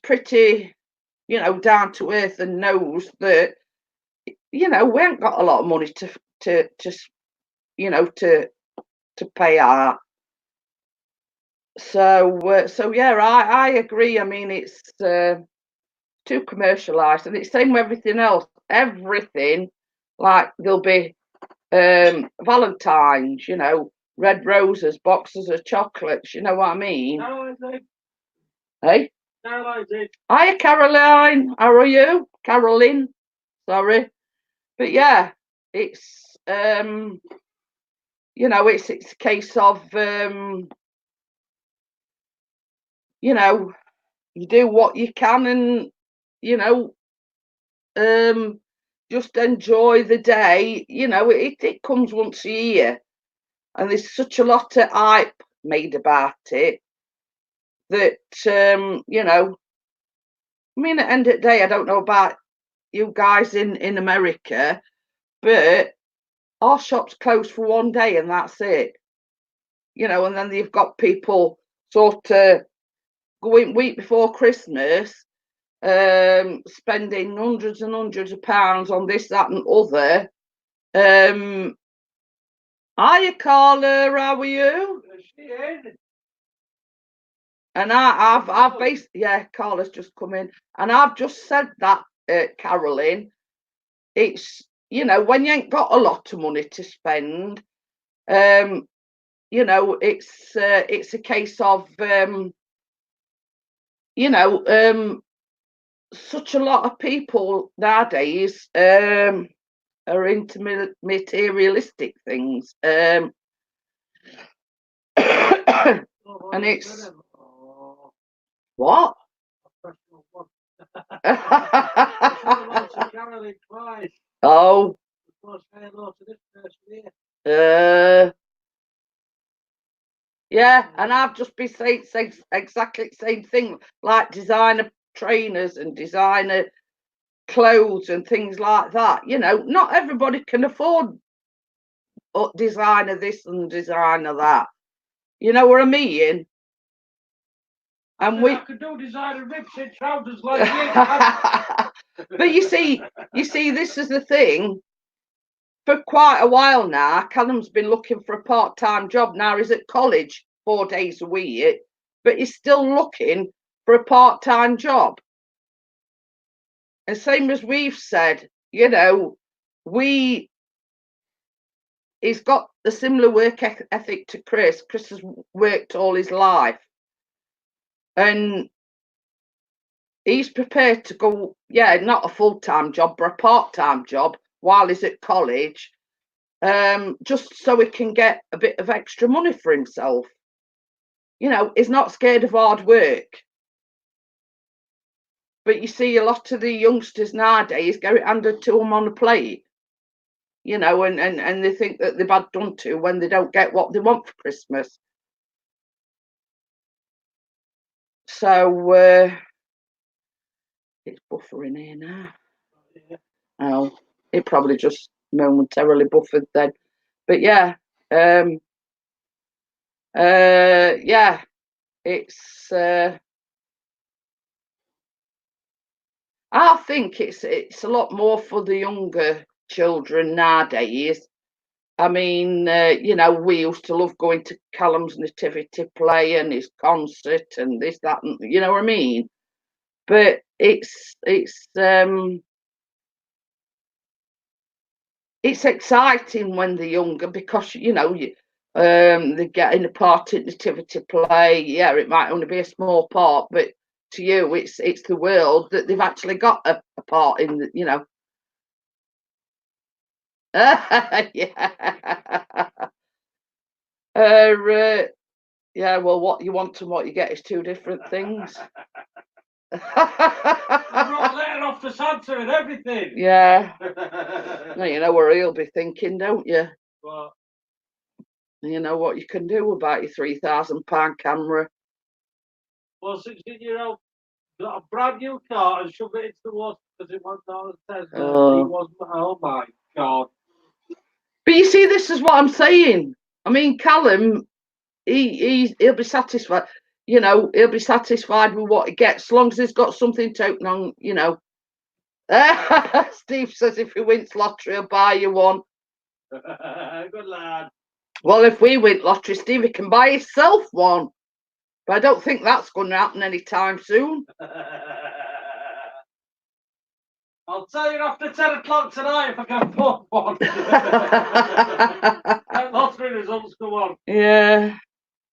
pretty, you know, down to earth, and knows that, you know, we ain't got a lot of money to you know, to pay out. So yeah, I agree. I mean, it's too commercialized, and it's same with everything else. Everything, like there'll be Valentine's, you know, red roses, boxes of chocolates. You know what I mean? Hey? Caroline's in. Hiya, Caroline. How are you? Caroline. Sorry. But yeah, it's you know, it's a case of you know, you do what you can and you know, just enjoy the day. You know, it comes once a year, and there's such a lot of hype made about it that you know, I mean, at the end of the day, I don't know about you guys in America, but our shop's closed for one day and that's it. You know, and then you've got people sort of going week before Christmas, spending hundreds and hundreds of pounds on this, that, and other. Hiya, Carla, how are you? And I've basically, yeah, Carla's just come in, and I've just said that, Caroline. It's, you know, when you ain't got a lot of money to spend, you know, it's a case of, you know, such a lot of people nowadays are into materialistic things, and it's what? Oh. Yeah, and I've just been saying exactly the same thing, like designer trainers and designer clothes and things like that. You know, not everybody can afford designer this and designer that. You know what I mean? And I could do designer rips and trousers like you. But you see, this is the thing. For quite a while now, Callum's been looking for a part-time job. Now he's at college 4 days a week, but he's still looking for a part-time job. And same as we've said, you know, he's got a similar work ethic to Chris. Chris has worked all his life, and he's prepared to go, yeah, not a full-time job, but a part-time job while he's at college, just so he can get a bit of extra money for himself. You know, he's not scared of hard work. But you see a lot of the youngsters nowadays get it handed to them on a plate, you know, and they think that they're bad done to when they don't get what they want for Christmas. So it's buffering here now. Oh, it probably just momentarily buffered then. But yeah, yeah, it's. I think it's a lot more for the younger children nowadays. I mean, you know, we used to love going to Callum's nativity play and his concert and this, that, and you know what I mean. But it's exciting when they're younger because you know they get in a part in nativity play. Yeah, it might only be a small part, but to you, it's the world that they've actually got a part in. You know. Yeah. Yeah, well, what you want and what you get is two different things. I brought a letter off to Santa and everything. Yeah. Now you know where he'll be thinking, don't you? What? You know what you can do about your £3,000 camera. Well, 16-year-old got a brand new car and shoved it into the water because it wasn't on a Tesla. Oh. He wasn't. Oh my God. But you see, this is what I'm saying. I mean, Callum, he'll be satisfied. You know, he'll be satisfied with what he gets, as long as he's got something to open on. You know. Steve says if he wins lottery, he'll buy you one. Good lad. Well, if we win lottery, Stevie can buy himself one. But I don't think that's going to happen anytime soon. I'll tell you after 10 o'clock tonight if I can afford one. Let lottery results come on. Yeah.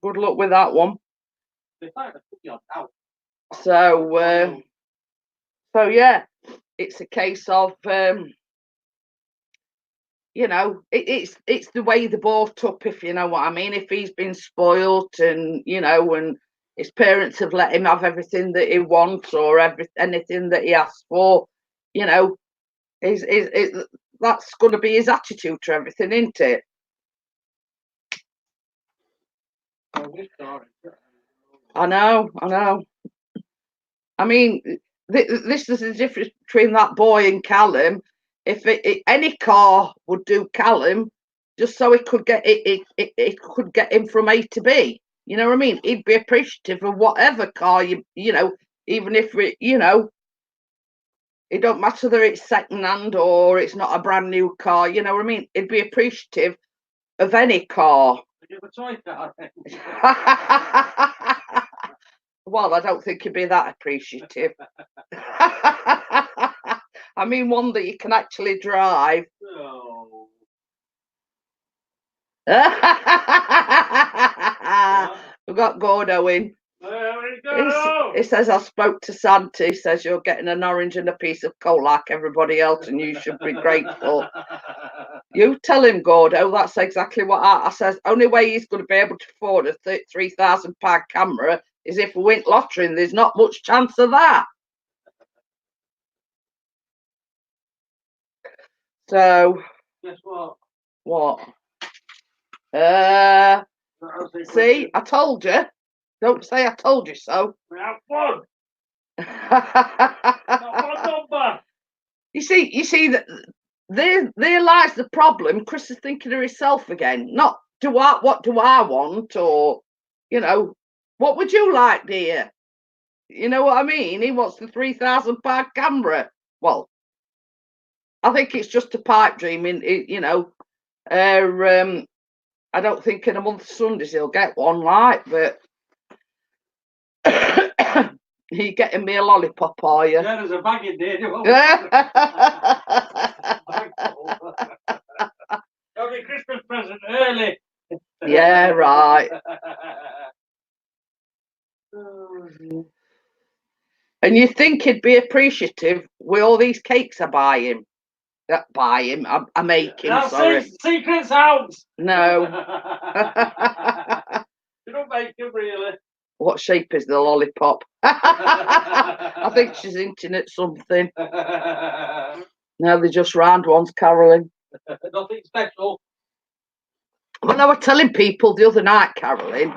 Good luck with that one. In fact, I put you on now. So, so yeah, it's a case of you know, it's the way they're brought up, if you know what I mean. If he's been spoilt, and you know, and his parents have let him have everything that he wants, or anything that he asks for, you know, is that's going to be his attitude to everything, isn't it? I know. I mean, this is the difference between that boy and Callum. If any car would do Callum, just so it could get it could get him from A to B. You know what I mean? He'd be appreciative of whatever car you know, even if you know, it don't matter whether it's second hand or it's not a brand new car. You know what I mean? He'd be appreciative of any car. Well, I don't think he'd be that appreciative. I mean, one that you can actually drive. No. We've got Gordo in. He says, I spoke to Santa. He says, you're getting an orange and a piece of coal like everybody else, and you should be grateful. You tell him, Gordo, that's exactly what I says. Only way he's going to be able to afford a £3,000 camera is if we win lottery, and there's not much chance of that. So, guess what? What? See, I told you. Don't say I told you so. We have fun. You see that there lies the problem. Chris is thinking of himself again. Not what do I want, or you know, what would you like, dear? You know what I mean? He wants the £3,000 camera. Well, I think it's just a pipe dream. You know, I don't think in a month of Sundays he'll get one, like, but. Are you getting me a lollipop, are you? Yeah, there's a bag in there. Got me Christmas present early. Yeah, right. And you think he'd be appreciative with all these cakes I buy him? I make him, no, sorry. Secret's out. No. You don't make him, really. What shape is the lollipop? I think she's hinting at something. No, they're just round ones, Carolyn. Nothing special. Well, I was telling people the other night, Carolyn.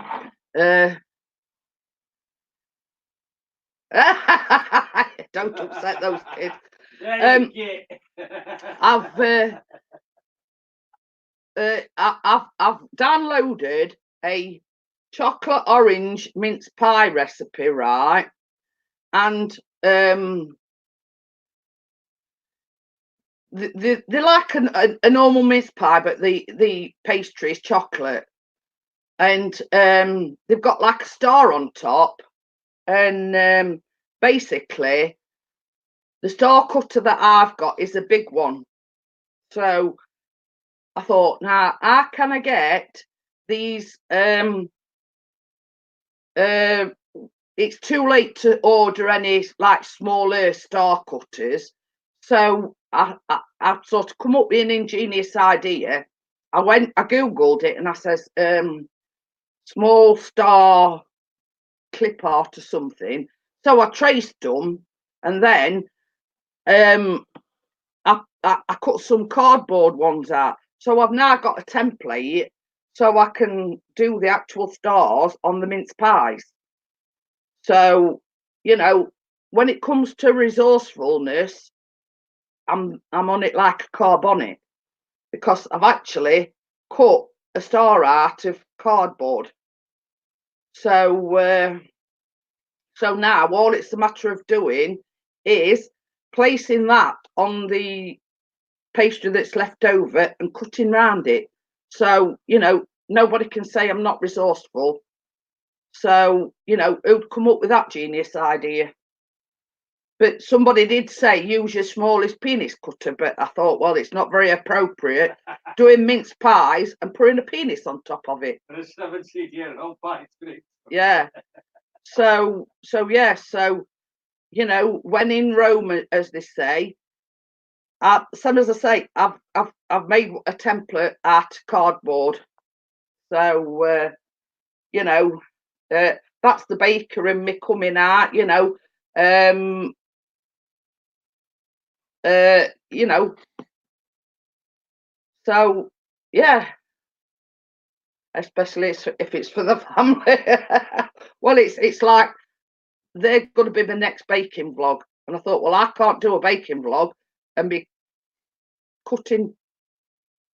Don't upset those kids. I've downloaded a chocolate orange mince pie recipe, right? And they're like a normal mince pie, but the pastry is chocolate, and they've got like a star on top, and basically the star cutter that I've got is a big one. So I thought, now how can I get these? It's too late to order any like smaller star cutters, so I sort of come up with an ingenious idea. I googled it, and I says small star clip art or something. So I traced them, and then I cut some cardboard ones out. So I've now got a template, so I can do the actual stars on the mince pies. So, you know, when it comes to resourcefulness, I'm on it like a carb on it, because I've actually cut a star out of cardboard. So so now all it's a matter of doing is placing that on the pastry that's left over and cutting round it. So, you know, nobody can say I'm not resourceful. So, you know, who'd come up with that genius idea? But somebody did say use your smallest penis cutter, but I thought, well, it's not very appropriate doing mince pies and putting a penis on top of it. For a 17-year-old pie. Yeah. yeah, so you know, when in Rome, as they say, some as I say, I've made a template out of cardboard. So you know, that's the baker and me coming out. You know, you know, so yeah, especially if it's for the family. Well, it's like they're going to be the next baking vlog, and I thought, well, I can't do a baking vlog and be cutting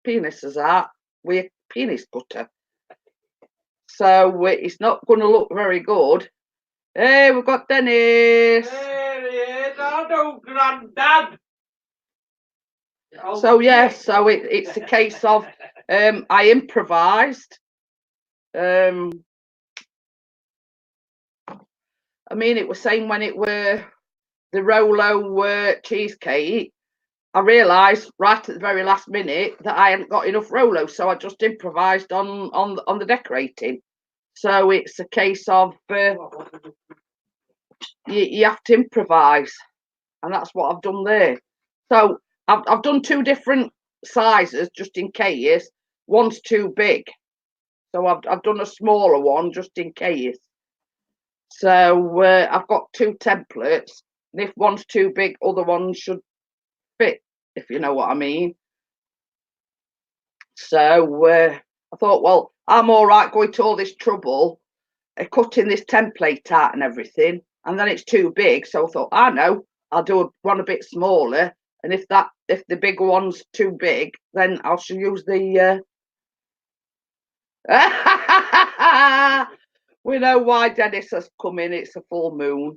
penises out with a penis cutter, so it's not going to look very good. Hey, we've got Dennis. There he is. Hello, Grandad. So yeah, so it's a case of I improvised. I mean, it was same when it were the Rolo cheesecake. I realised right at the very last minute that I hadn't got enough Rolo, so I just improvised on the decorating. So it's a case of you have to improvise, and that's what I've done there. So I've done two different sizes just in case. One's too big, so I've done a smaller one just in case. So I've got two templates, and if one's too big, other ones should fit, if you know what I mean. So I thought, well, I'm all right going to all this trouble, cutting this template out and everything, and then it's too big. So I thought, I know, I'll do one a bit smaller, and if the big one's too big, then I shall use the. We know why Dennis has come in. It's a full moon.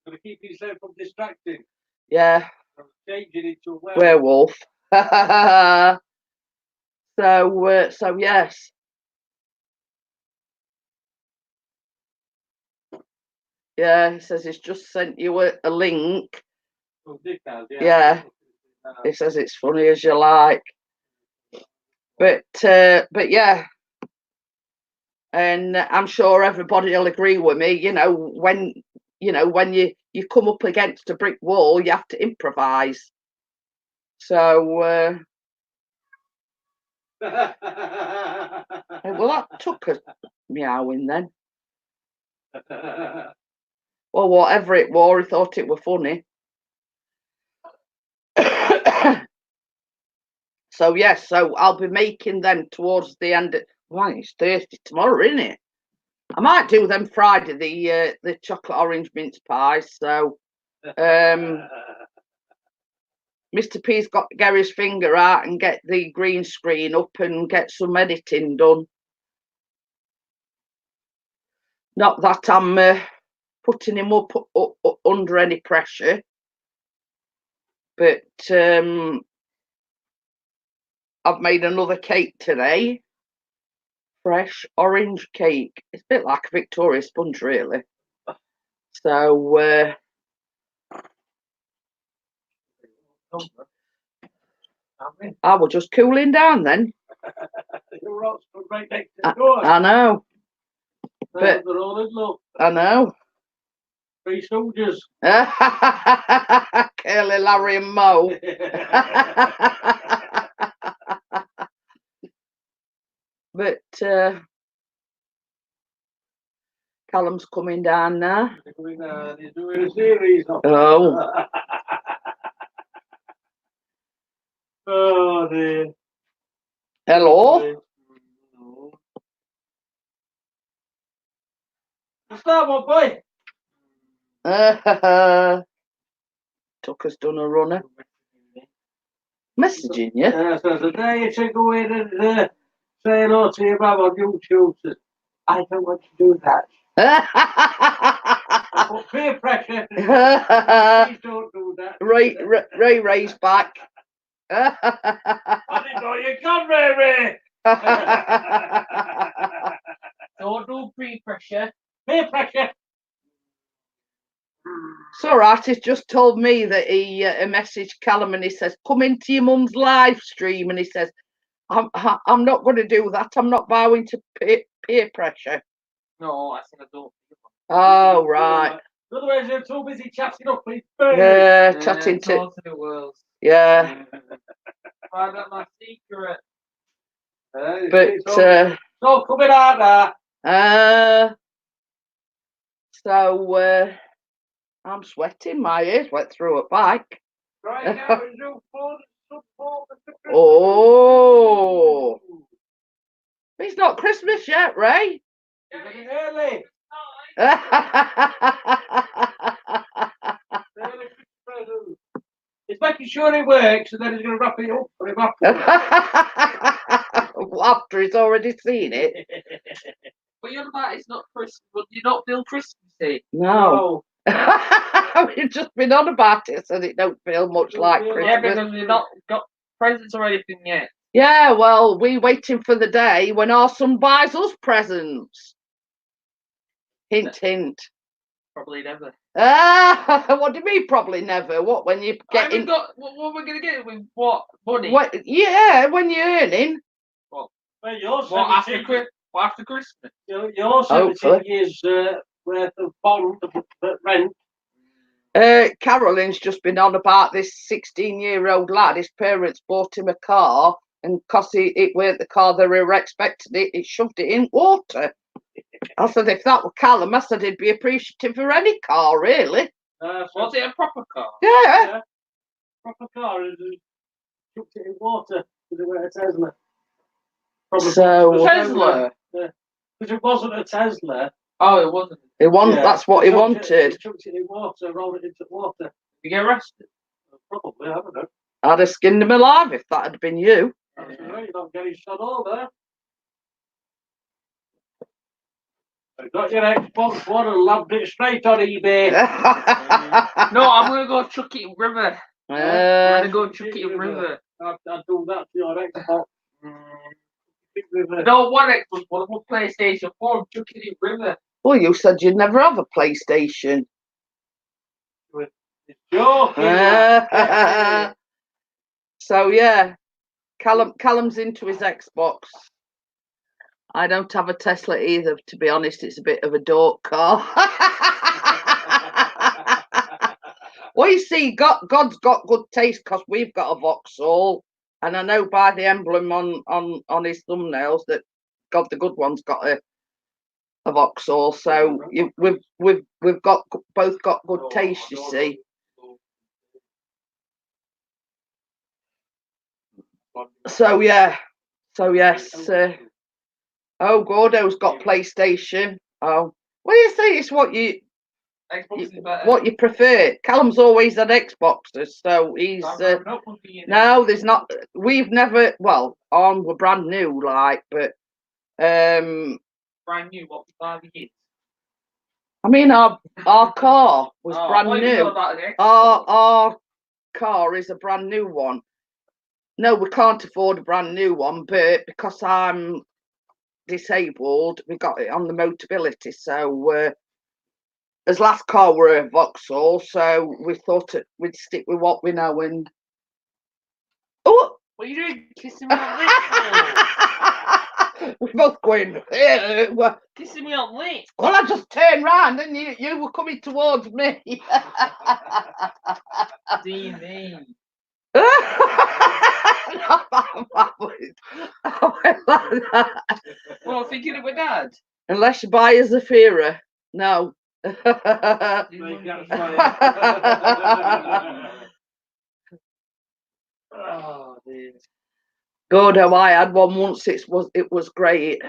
Gotta keep yourself from distracting. Yeah. From changing into a werewolf. So yes. Yeah, he says he's just sent you a link. Oh, Dick has, yeah. He says it's funny as you like. But yeah. And I'm sure everybody will agree with me, you know, when you come up against a brick wall, you have to improvise. So well, that took a meowing then. Well, whatever it was, he thought it were funny. So yes, so I'll be making them towards the end of, well, it's Thursday tomorrow, isn't it? I might do them Friday, the chocolate orange mince pies. So Mr. P's got to get his finger out and get the green screen up and get some editing done. Not that I'm putting him up under any pressure, but I've made another cake today. Fresh orange cake. It's a bit like a Victoria sponge, really. So I was just cooling down then. I know. But I know. Three soldiers. Curly, Larry, and Mo. But Callum's coming down now. He's doing a series. Oh. Oh dear. Hello. What's that one, boy? Tucker's done a runner. Messaging you? So today you should go in and say hello to your mum on YouTube. I don't want to do that. But peer pressure. Please don't do that. Ray Ray's back. I didn't know you can, Ray. Don't do peer pressure. Peer pressure. It's all right. He's just told me that he messaged Callum and he says, "Come into your mum's live stream," and he says, "I'm not going to do that. I'm not bowing to peer pressure." No, I said I don't. Oh, right. Otherwise, they're too busy chatting up with Yeah, chatting to. Talk to the world. Yeah. Find out my secret. But, so coming out there. so, I'm sweating. My ears went through a bike. Right now, it's no fun. Oh. It's not Christmas yet, Ray. Early. It's making sure it works, and then he's going to wrap it up for him afterwards. After he's already seen it. But you're about it's not Christmas. But you don't feel Christmassy. No. We've just been on about it, so it don't feel much like Christmas. Yeah, because you've not got presents or anything yet. Yeah, well, we're waiting for the day when our son buys us presents. Hint, hint. Probably never. What do you mean? Probably never. What, when you get in? What we're gonna get with what money? What? Yeah, when you're earning. Well, you're What after Christmas? You're 17 years worth of bond rent. Carolyn's just been on about this 16-year-old lad. His parents bought him a car, and because it weren't the car they were expecting, it shoved it in water. I said, if that were Callum, I said he'd be appreciative for any car, really. Was it a proper car? Yeah. Proper car. Chucked it in water because it were a Tesla. So Tesla? Because it wasn't a Tesla. Oh, it wasn't. He wanted. That's what he wanted. He chucked it in water, rolled it into water. Did you get arrested? Probably, I don't know. I'd have skinned him alive if that had been you. You're not getting shot over. I got your Xbox One and lobbed it straight on eBay. No, I'm gonna go chuck it in river. I'm gonna go chuck it in river. I'd do that to your Xbox. I don't want Xbox One. I want PlayStation 4. I'm chucking it in river. Well, you said you'd never have a PlayStation. Joking. So yeah, Callum's into his Xbox. I don't have a Tesla either, to be honest. It's a bit of a dork car. Well, you see, God's got good taste because we've got a Vauxhall, and I know by the emblem on his thumbnails that God, the good one's got a Vauxhall. So we've both got good taste, you see. So yes. Oh, Gordo's got PlayStation. Oh, what do you think? It's what you prefer. Callum's always had Xboxes, so he's no. There's not. We've never. Well, we're brand new, like, but brand new. What 5 years? I mean, our car was brand new. Our car is a brand new one. No, we can't afford a brand new one, but because I'm disabled, we got it on the Motability. So as last car were a Vauxhall, so we thought we'd stick with what we know. And what are you doing? Kissing me on lips? We're both going. Kissing me on lips. Well, I just turned round and you were coming towards me. TV. Well, thinking of my dad. Unless you buy a Zafira. No. Oh, dear. Gordo, I had one once. It was great.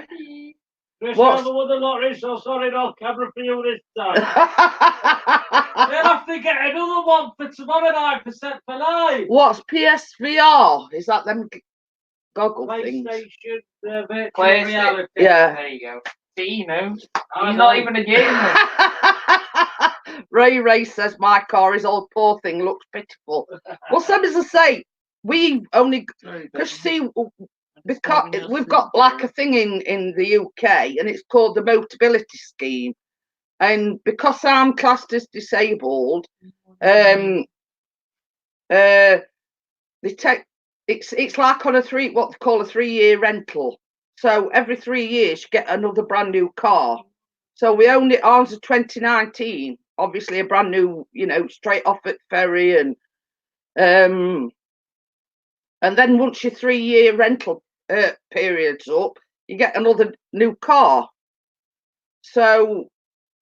Chris, I won the lottery, so sorry, no camera for you this time. They'll have to get another one for tomorrow night for Set for Life. What's PSVR? Is that them goggle things? PlayStation virtual reality. Yeah. There you go. See, you know, he's not even a gamer. Ray says my car is old, poor thing, looks pitiful. Well, some as I say, we only because see. Because we've got like a thing in the UK and it's called the Motability Scheme, and because I'm classed as disabled, they take it's like on what they call a 3-year rental. So every 3 years you get another brand new car. So we owned it on to 2019. Obviously, a brand new, straight off at ferry, and then once your 3-year rental period's up, you get another new car. So,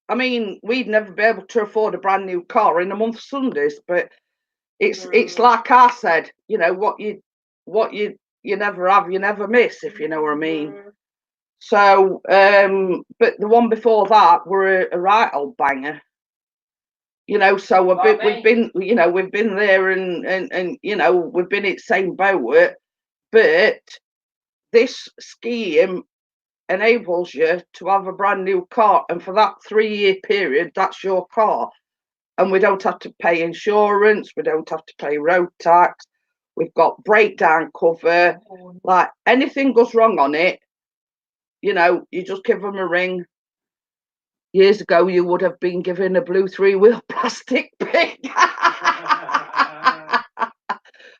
I mean, we'd never be able to afford a brand new car in a month of Sundays, but it's like I said, what you never have, you never miss, if you know what I mean. So, but the one before that were a right old banger. So we've been there, and we've been in the same boat. But this scheme enables you to have a brand new car, and for that 3-year period, that's your car, and we don't have to pay insurance, we don't have to pay road tax, we've got breakdown cover. Like, anything goes wrong on it, you just give them a ring. Years ago, you would have been given a blue 3-wheel plastic pig.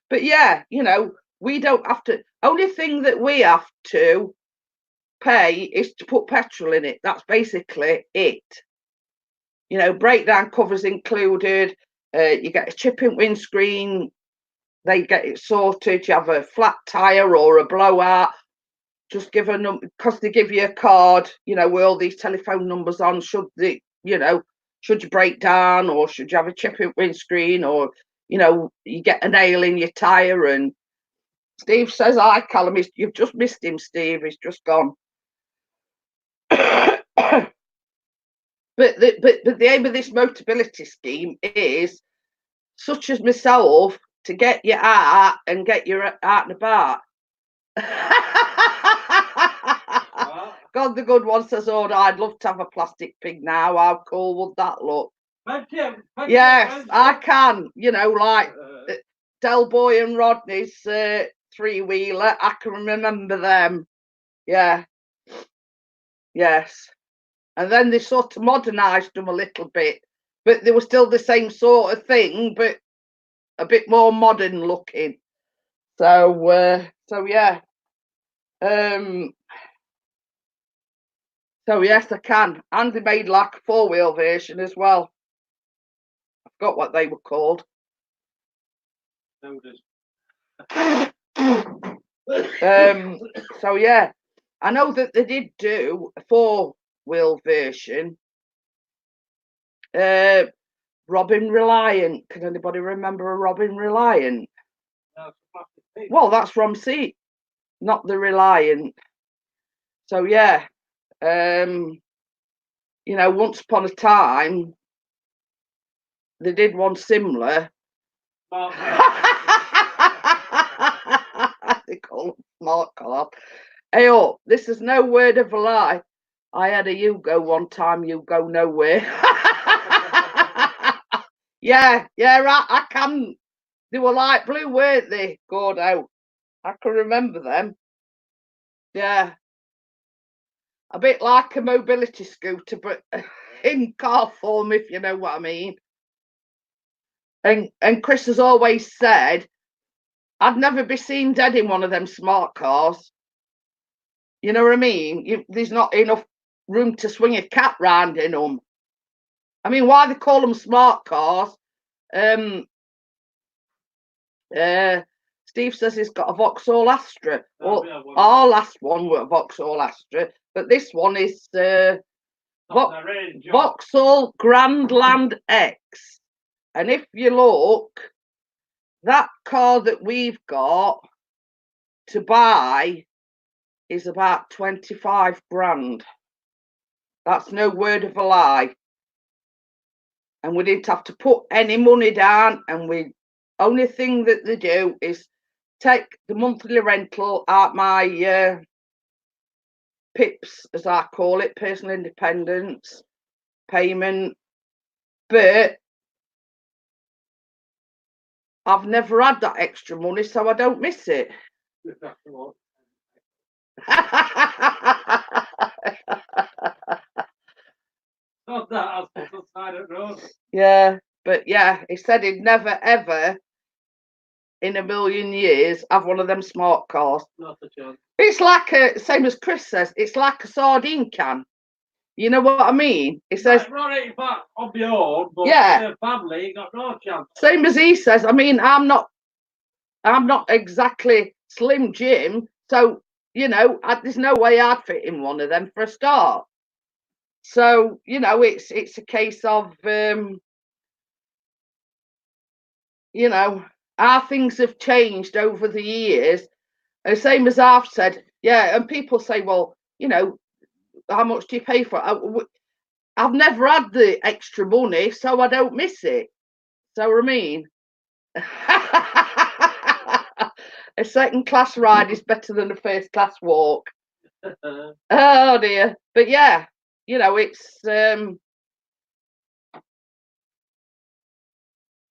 But yeah, we don't have to. Only thing that we have to pay is to put petrol in it. That's basically it. Breakdown covers included. You get a chip in windscreen. They get it sorted. You have a flat tire or a blowout. Just give a number, because they give you a card, with all these telephone numbers on. Should should you break down, or should you have a chip in windscreen, or you get a nail in your tire. And Steve says, "Hi, Callum, you've just missed him, Steve. He's just gone." But the aim of this Motability scheme is, such as myself, to get you out and get you out and about. God, the good one says, "Oh, I'd love to have a plastic pig now. How cool would that look?" Yes, I can. Like Del Boy and Rodney's 3-wheeler. I can remember them. Yeah. Yes. And then they sort of modernised them a little bit, but they were still the same sort of thing, but a bit more modern looking. So yeah. So yes, I can. And they made like a 4-wheel version as well. I forgot what they were called. So yeah, I know that they did do a 4-wheel version. Robin Reliant. Can anybody remember a Robin Reliant? Well, that's from C, not the Reliant. So yeah, once upon a time they did one similar. They call them smart car. Hey, oh, this is no word of a lie. I had a Yugo one time. You go nowhere. Yeah, right. I can. They were light blue, weren't they? Gordo. I can remember them. Yeah. A bit like a mobility scooter, but in car form, if you know what I mean. And Chris has always said, I'd never be seen dead in one of them smart cars. You know what I mean? There's not enough room to swing a cat round in them. I mean, why they call them smart cars? Steve says he's got a Vauxhall Astra. Well, our last one was a Vauxhall Astra, but this one is Vauxhall Grandland X. And if you look, that car that we've got to buy is about 25 grand. That's no word of a lie. And we didn't have to put any money down, and only thing that they do is take the monthly rental out my PIPs, as I call it, personal independence payment. But I've never had that extra money, so I don't miss it. Yeah, but yeah, he said he'd never ever in a million years have one of them smart cars. Not a chance. It's like same as Chris says, it's like a sardine can. You know what I mean? He says, run it back on your own, but yeah, family, you got no chance. Same as he says. I mean, I'm not exactly Slim Jim, so there's no way I'd fit in one of them for a start. So it's a case of our things have changed over the years. The same as I've said, yeah. And people say, well, how much do you pay for it? I've never had the extra money, so I don't miss it. So I mean, a second class ride is better than a first class walk. Oh dear. But yeah, it's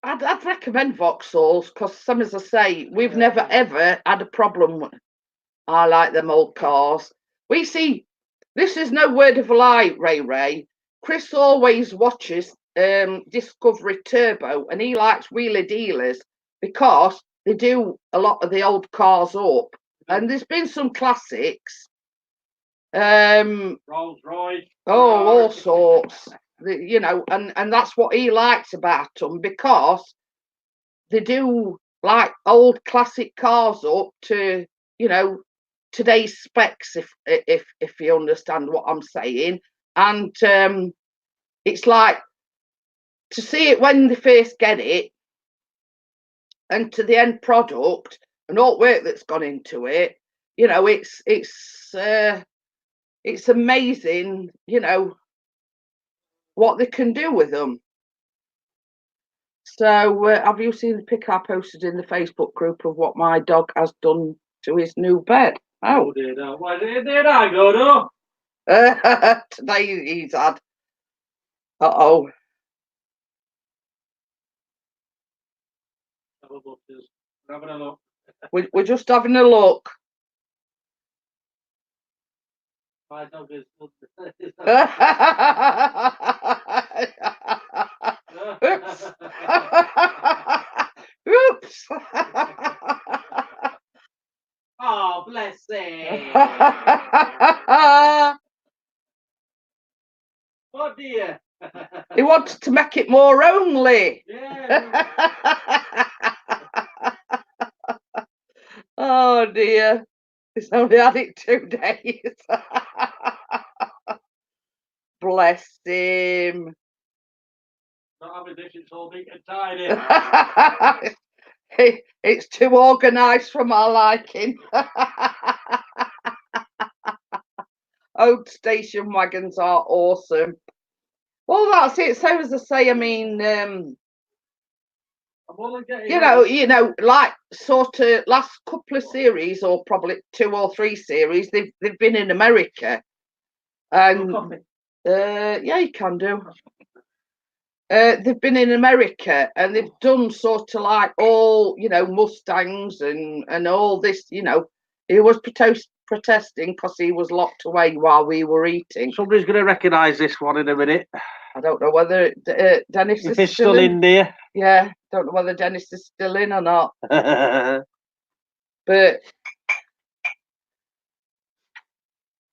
I'd recommend Vauxhalls because, some as I say, we've never ever had a problem. I like them old cars. We see, this is no word of a lie, Ray. Chris always watches Discovery Turbo, and he likes Wheeler Dealers because they do a lot of the old cars up. And there's been some classics. Rolls Royce. Oh, all sorts. And that's what he likes about them, because they do like old classic cars up to today's specs, if you understand what I'm saying. And it's like, to see it when they first get it and to the end product and all work that's gone into it, it's amazing, what they can do with them. So have you seen the pic I posted in the Facebook group of what my dog has done to his new bed? Oh, did I go to? Today he's had. Uh-oh. We're having a look. We're just having a look. My dog is. Oops. Oops. Oh, bless him. Oh dear. He wanted to make it more homely. Yeah. Oh dear. He's only had it 2 days. Bless him. Not having this, it's all neat and tidy. It's too organised for my liking. Old station wagons are awesome. Well, that's it. So as I say, I mean, like sort of last couple of series, or probably 2 or 3 series, they've been in America, and yeah, you can do. They've been in America, and they've done sort of like all Mustangs and all this. He was protesting because he was locked away while we were eating. Somebody's going to recognise this one in a minute. I don't know whether Dennis is still in there. Yeah, don't know whether Dennis is still in or not. But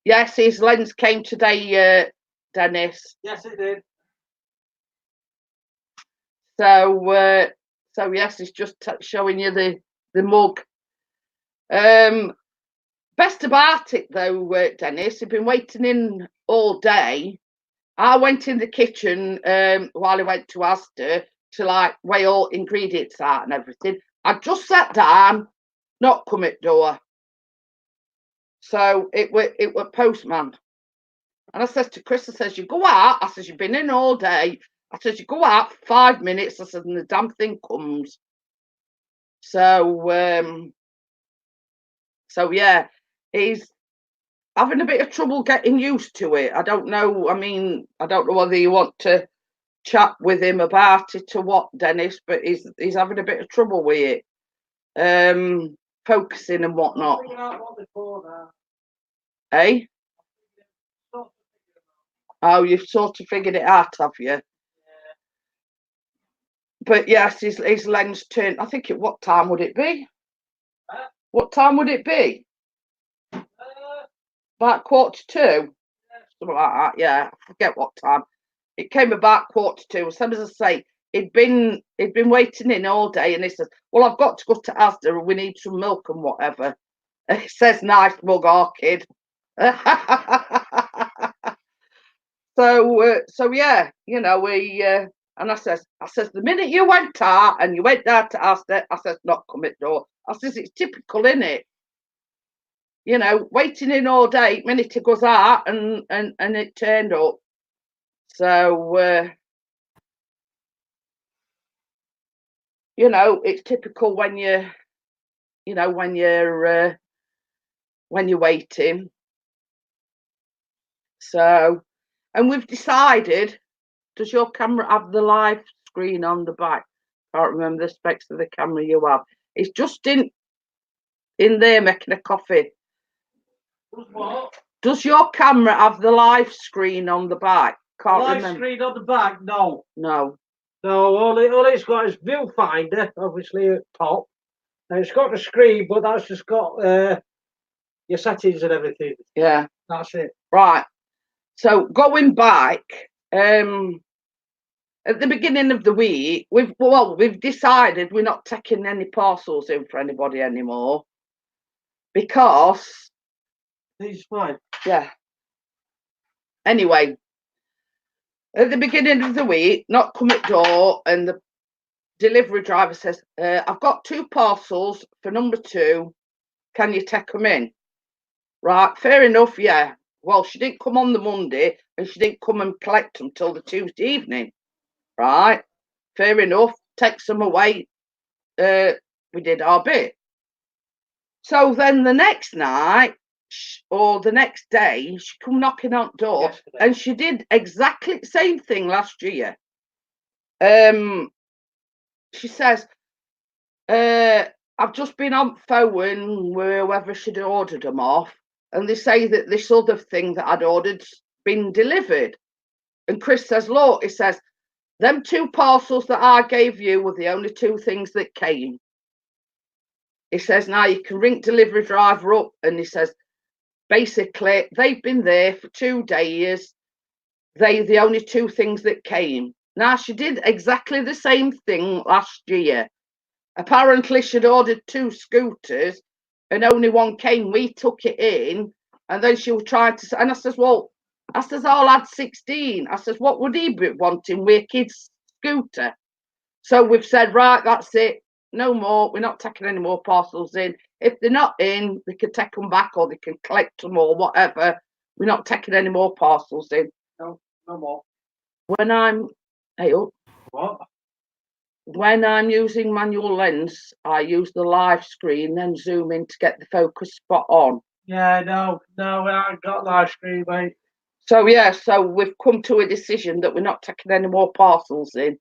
yes, his lens came today, Dennis. Yes, it did. So yes, it's just showing you the mug. Best about it though, Dennis, you've been waiting in all day. I went in the kitchen while I went to Asda to like weigh all ingredients out and everything. I just sat down, not come at door. So it were postman. And I says to Chris, I says, you go out. I says, you've been in all day. I says, you go out for 5 minutes. I said, and the damn thing comes. So yeah, he's having a bit of trouble getting used to it. I don't know. I mean, I don't know whether you want to chat with him about it or what, Dennis, but he's having a bit of trouble with it. Focusing and whatnot. Eh? Oh, you've sort of figured it out, have you? Yeah. But yes, his lens turned. I think what time would it be? What time would it be? About 1:45. something like that. Yeah, I forget what time. It came about 1:45. Same as I say, he'd been waiting in all day, and he says, "Well, I've got to go to Asda, and we need some milk and whatever." And he says, "Nice mug, our kid." So yeah, you know, and I says, the minute you went out and you went down to Asda, I says, not come at door. I says, it's typical, innit? You know, waiting in all day, minute it goes out and it turned up. So, you know, it's typical when you're waiting. So, and we've decided, does your camera have the live screen on the back? Can't remember the specs of the camera you have. It's just in there making a coffee. What? Does your camera have the live screen on the back? Can't remember. Live screen on the back? No. No. No, all it's got is viewfinder, obviously at top. And it's got the screen, but that's just got your settings and everything. Yeah. That's it. Right. So going back, at the beginning of the week, we've decided we're not taking any parcels in for anybody anymore because It's fine. Yeah. Anyway, at the beginning of the week, knock come at door, and the delivery driver says, "I've got 2 parcels for number 2. Can you take them in?" Right, fair enough. Yeah. Well, she didn't come on the Monday, and she didn't come and collect them till the Tuesday evening. Right, fair enough. Takes them away. We did our bit. So then the next night, or the next day, she come knocking on the door, and she did exactly the same thing last year. She says, "I've just been on phone with whoever she'd ordered them off, and they say that this other thing that I'd ordered's been delivered." And Chris says, "Look," he says, "them 2 parcels that I gave you were the only 2 things that came." He says, "Now you can ring delivery driver up," and he says, basically, they've been there for 2 days. They're the only 2 things that came. Now, she did exactly the same thing last year. Apparently, she'd ordered 2 scooters and only 1 came. We took it in, and then she was trying to. And I says, "Well," I says, "I'll add 16. I says, "What would he be wanting with a kid's scooter?" So we've said, right, that's it. No more. We're not taking any more parcels in. If they're not in, they can take them back or they can collect them or whatever. We're not taking any more parcels in. No more. When I'm, What? When I'm using manual lens, I use the live screen, then zoom in to get the focus spot on. Yeah, no, I ain't got live screen, mate. So yeah, so we've come to a decision that we're not taking any more parcels in.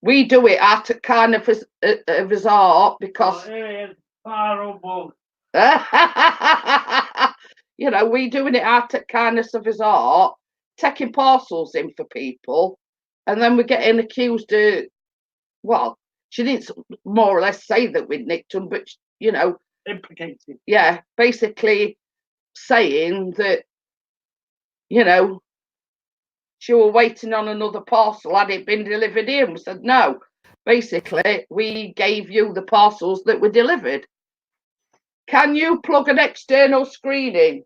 We do it out of kind of his art because you know, we doing it out of kindness of his art, taking parcels in for people, and then we're getting accused of, well, she didn't more or less say that we'd nicked them, but you know, implicated. Yeah, basically saying that, you know, she were waiting on another parcel. Had it been delivered in? We said no. Basically, we gave you the parcels that were delivered. Can you plug an external screen in?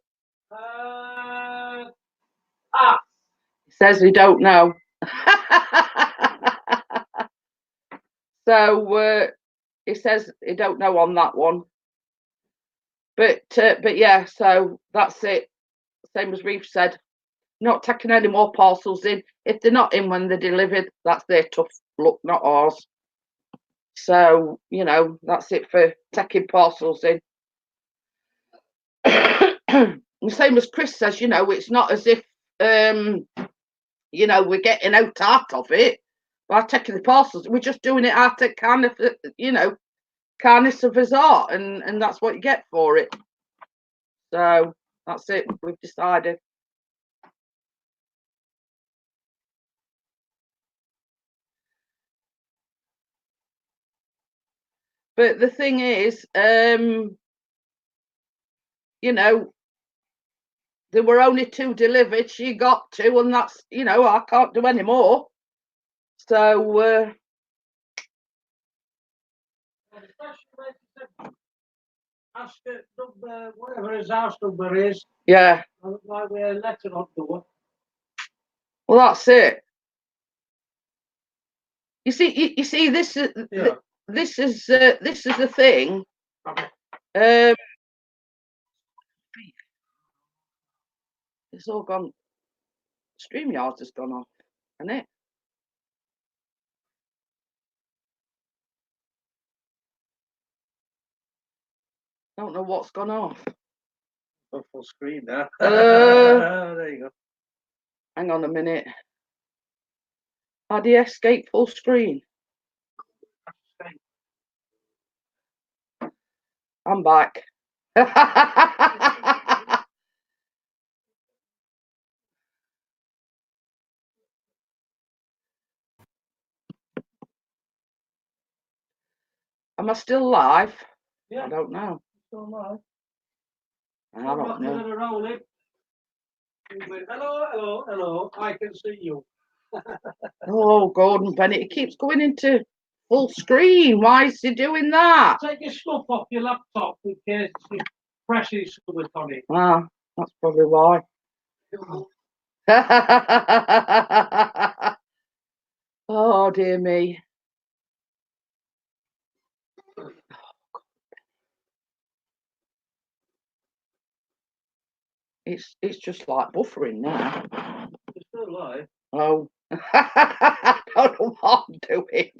He says he don't know. So he says he don't know on that one. But yeah, so that's it. Same as we've said. Not taking any more parcels in. If they're not in when they're delivered, that's their tough luck, not ours. So, you know, that's it for taking parcels in. The same as Chris says, you know, it's not as if, you know, we're getting out of it by taking the parcels. We're just doing it out of kind of, you know, kindness of his art, and that's what you get for it. So that's it. We've decided. But the thing is, you know, there were only 2 delivered. She got 2, and that's, I can't do any more. So ask it, whatever his house number is. Yeah. Like a letter on the door. Well, that's it. You see, this is this is the thing. It's all gone. StreamYard has gone off, hasn't it? Don't know what's gone off. Full screen now. There you go. Hang on a minute. How do you escape full screen? I'm back. Am I still live? Yeah. I don't know. Still live. I don't know. Hello. I can see you. Oh, Gordon Bennett, he keeps going into full screen. Why is he doing that? Take your stuff off your laptop in case it presses something on it. Ah, that's probably why. Oh, dear me. It's just like buffering now. It's still live. Oh. I don't know what I'm doing.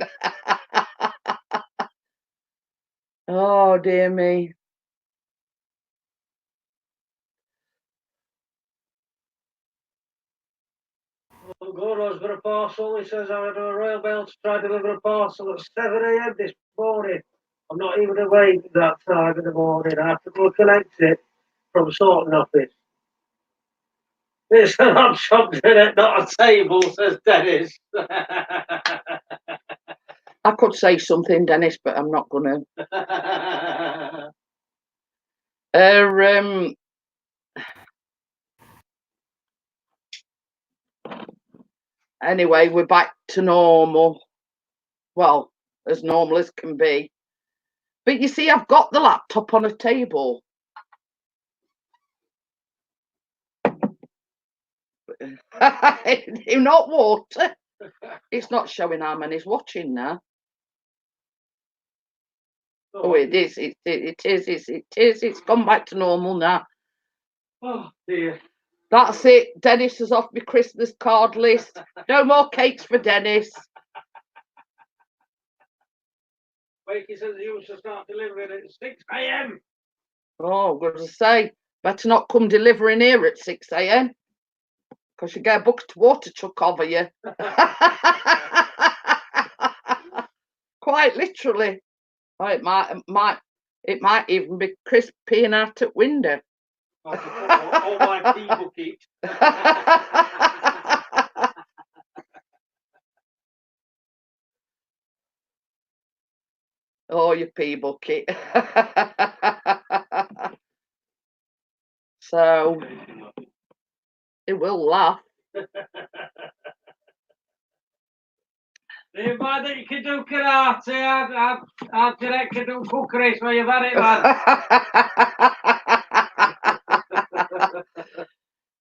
Oh, dear me. Well, Goro's got a parcel. He says I had a Royal Mail to try to deliver a parcel at 7 a.m. this morning. I'm not even awake at that time in the morning. I have to go collect it from sorting office. It's a laptop unit, not a table, says Dennis. I could say something, Dennis, but I'm not going to. Anyway, we're back to normal. Well, as normal as can be. But you see, I've got the laptop on a table. Not water. It's not showing how many's watching now. Oh, it is. It is. It's gone back to normal now. Oh dear. That's it. Dennis is off my Christmas card list. No more cakes for Dennis. Wakey says he used to start delivering at 6 a.m. Oh, good to say. Better not come delivering here at 6 a.m. because you get a bucket of water chuck over you. Quite literally. Oh, it might even be Chris peeing out at window. All my pee bucket. Oh, your pee bucket. So it will laugh. You mind that you can do karate? I'd direct you do cookery, so you've had it, man.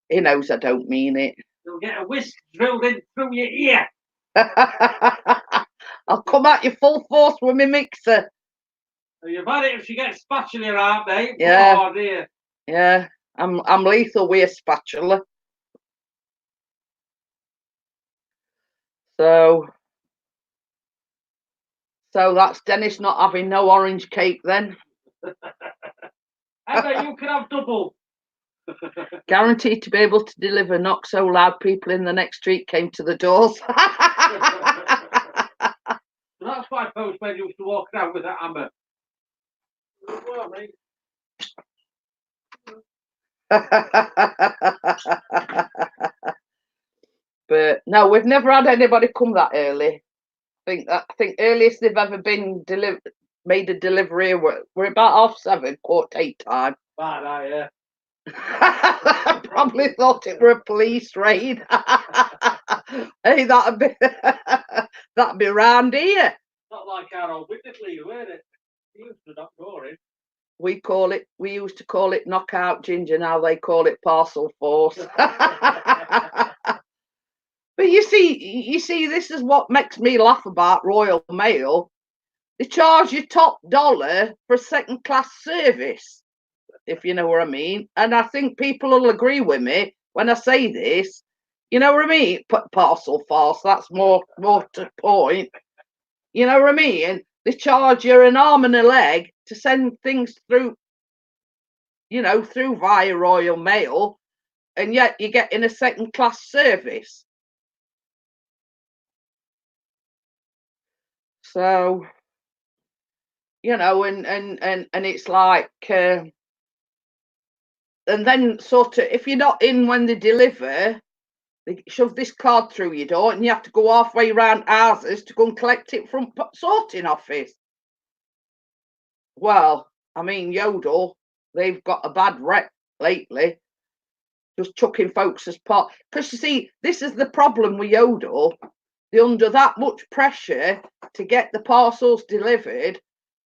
He knows I don't mean it. You'll get a whisk drilled in through your ear. I'll come at you full force with my mixer. So you've had it if she gets spatula out, mate. Yeah. Oh dear. Yeah, I'm lethal with a spatula. So that's Dennis not having no orange cake then. I bet you can have double. Guaranteed to be able to deliver. Knock so loud people in the next street came to the doors. That's why postmen used to walk around with that hammer. Well, mate. But no, we've never had anybody come that early. I think earliest they've ever been made a delivery. We're about 7:30, 8 time. Right, yeah. Probably thought it were a police raid. Hey, that'd be round here. Not like our old witness leader, weren't it? He used to not boring. We used to call it knockout ginger, now they call it parcel force. But you see, this is what makes me laugh about Royal Mail. They charge you top dollar for a second class service, if you know what I mean. And I think people will agree with me when I say this. You know what I mean? Parcel force, that's more to the point. You know what I mean? And they charge you an arm and a leg to send things through, through via Royal Mail, and yet you're getting a second class service. So, and it's like, and then sort of, if you're not in when they deliver, they shove this card through your door, and you have to go halfway around houses to go and collect it from sorting office. Well, I mean, Yodel, they've got a bad rep lately, just chucking folks as part. Because you see, this is the problem with Yodel. They're under that much pressure to get the parcels delivered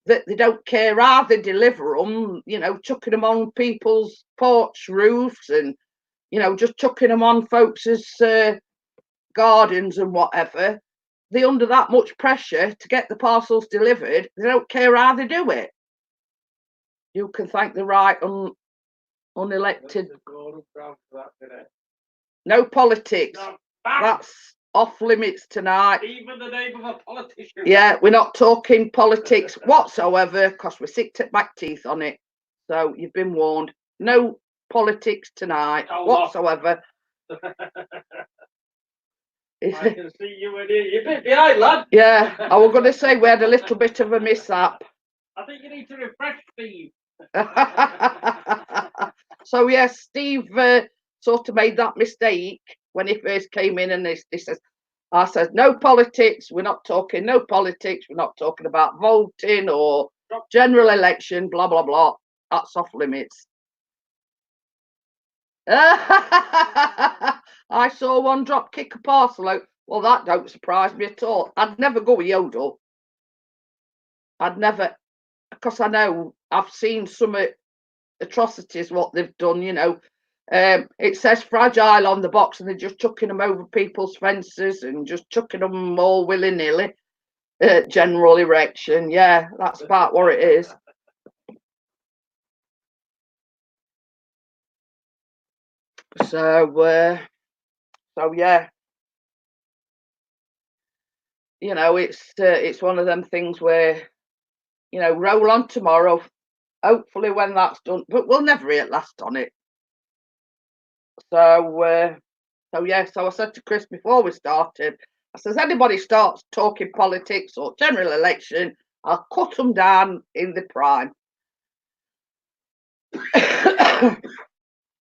that they don't care how they deliver them, chucking them on people's porch roofs and, just chucking them on folks' gardens and whatever. They're under that much pressure to get the parcels delivered. They don't care how they do it. You can thank the right unelected. No politics. That's off limits tonight. Even the name of a politician. Yeah, we're not talking politics whatsoever, because we're sick to back teeth on it. So you've been warned. No politics tonight whatsoever. I can see you in here. You're a bit behind, lad. Yeah, I was going to say we had a little bit of a mishap. I think you need to refresh Steve. So yes, Steve sort of made that mistake when he first came in, and he says, I said, no politics, we're not talking no politics, we're not talking about voting or general election, blah, blah, blah. That's off limits. I saw one drop kick a parcel out. Well, that don't surprise me at all. I'd never go with Yodel. I'd never, because I know I've seen some atrocities what they've done, it says fragile on the box, and they're just chucking them over people's fences and just chucking them all willy-nilly. General erection, yeah, that's about what it is. So yeah, it's one of them things where, roll on tomorrow. Hopefully when that's done, but we'll never eat last on it. So yeah, so I said to Chris before we started, I says, anybody starts talking politics or general election, I'll cut them down in the prime.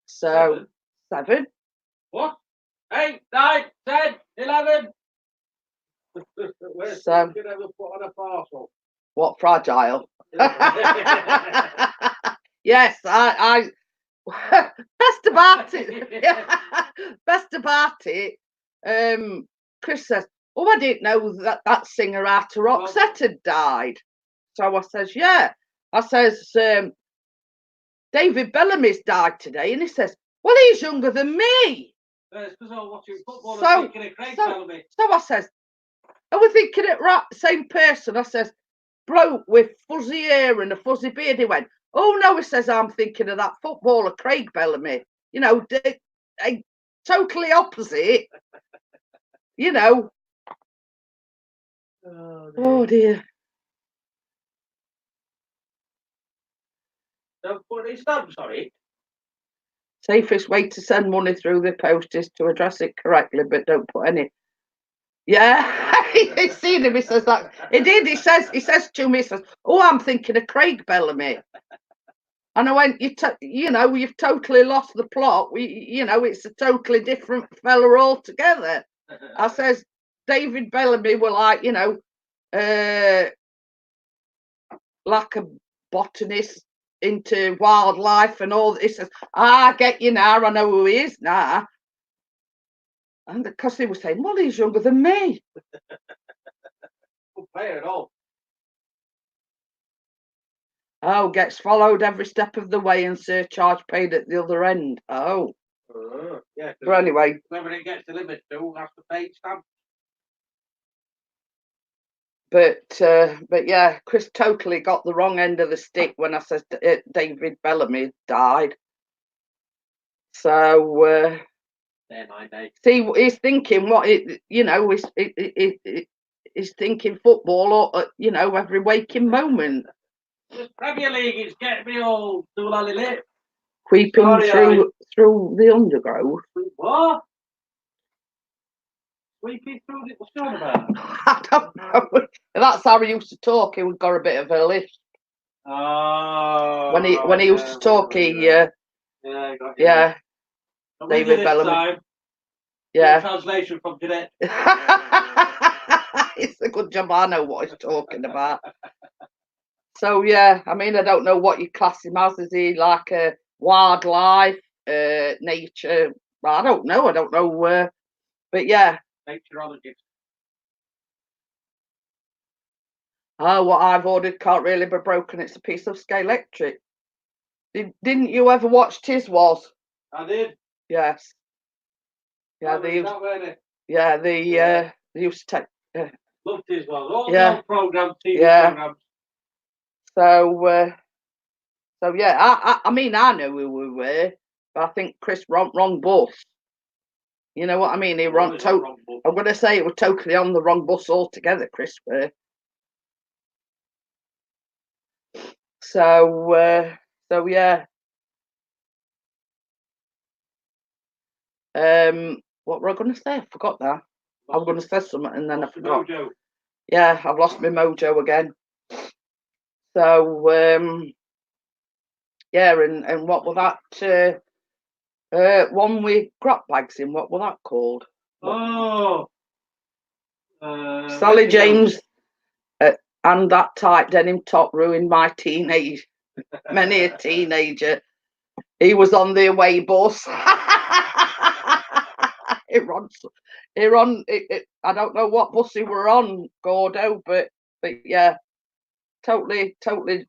So 7. What? 8, 9, 10, 11. So you never put on a parcel. What, fragile? Yes, I best about it. Best about it. Chris says, "Oh, I didn't know that singer Arthur Roxette had died." So I says, "Yeah." I says, "David Bellamy's died today," and he says, "Well, he's younger than me." It's because I'm watching football So- and thinking of Craig Bellamy. So I says, "Are we thinking it right? Same person?" I says, "Bloke with fuzzy hair and a fuzzy beard." He went, "Oh no," he says, "I'm thinking of that footballer Craig Bellamy. Totally opposite. Oh dear. Don't put any stamps on it. Safest way to send money through the post is to address it correctly, but don't put any. Yeah, he's seen him. He says that. He did. He says to me, he says, "Oh, I'm thinking of Craig Bellamy." And I went, you've totally lost the plot. It's a totally different fella altogether. I says, David Bellamy were like, like a botanist into wildlife and all. He says, I get you now. I know who he is now. And because they were saying, well, he's younger than me. Don't pay at all. Oh, gets followed every step of the way and surcharge paid at the other end. Oh. Yeah. But anyway. Whoever it gets delivered to has to pay stamp. But yeah, Chris totally got the wrong end of the stick when I said David Bellamy died. So see, he's thinking what it, he's thinking football, or every waking moment. This Premier League is getting me all doolally lit. Creeping through the undergrowth. What? Sweeping through the what's going about? I don't know. That's how he used to talk. He would got a bit of a lisp. Oh. When he used to talk, yeah. David Bellamy. Time. Yeah. Translation from today. It's a good job I know what he's talking about. So yeah, I mean, I don't know what you class him as. Is he like a wildlife, nature? I don't know. But yeah. Naturologist. Oh, what I've ordered can't really be broken. It's a piece of Scalextric. Didn't you ever watch Tiswas? I did. Yes. Yeah, they used to take. Loved Tiswas. All the old programs, TV programs. So yeah, I mean, I know who we were, but I think Chris wrong bus. You know what I mean? I'm going to say it was totally on the wrong bus altogether, Chris were. So yeah. What were I going to say? I forgot that. I was going to say something and then I forgot. Mojo. Yeah, I've lost my mojo again. So yeah, and what was that? One with crop bags in. What was that called? Sally James and that tight denim top ruined my teenage. Many a teenager. He was on the away bus. I don't know what bus he were on, Gordo, but yeah, totally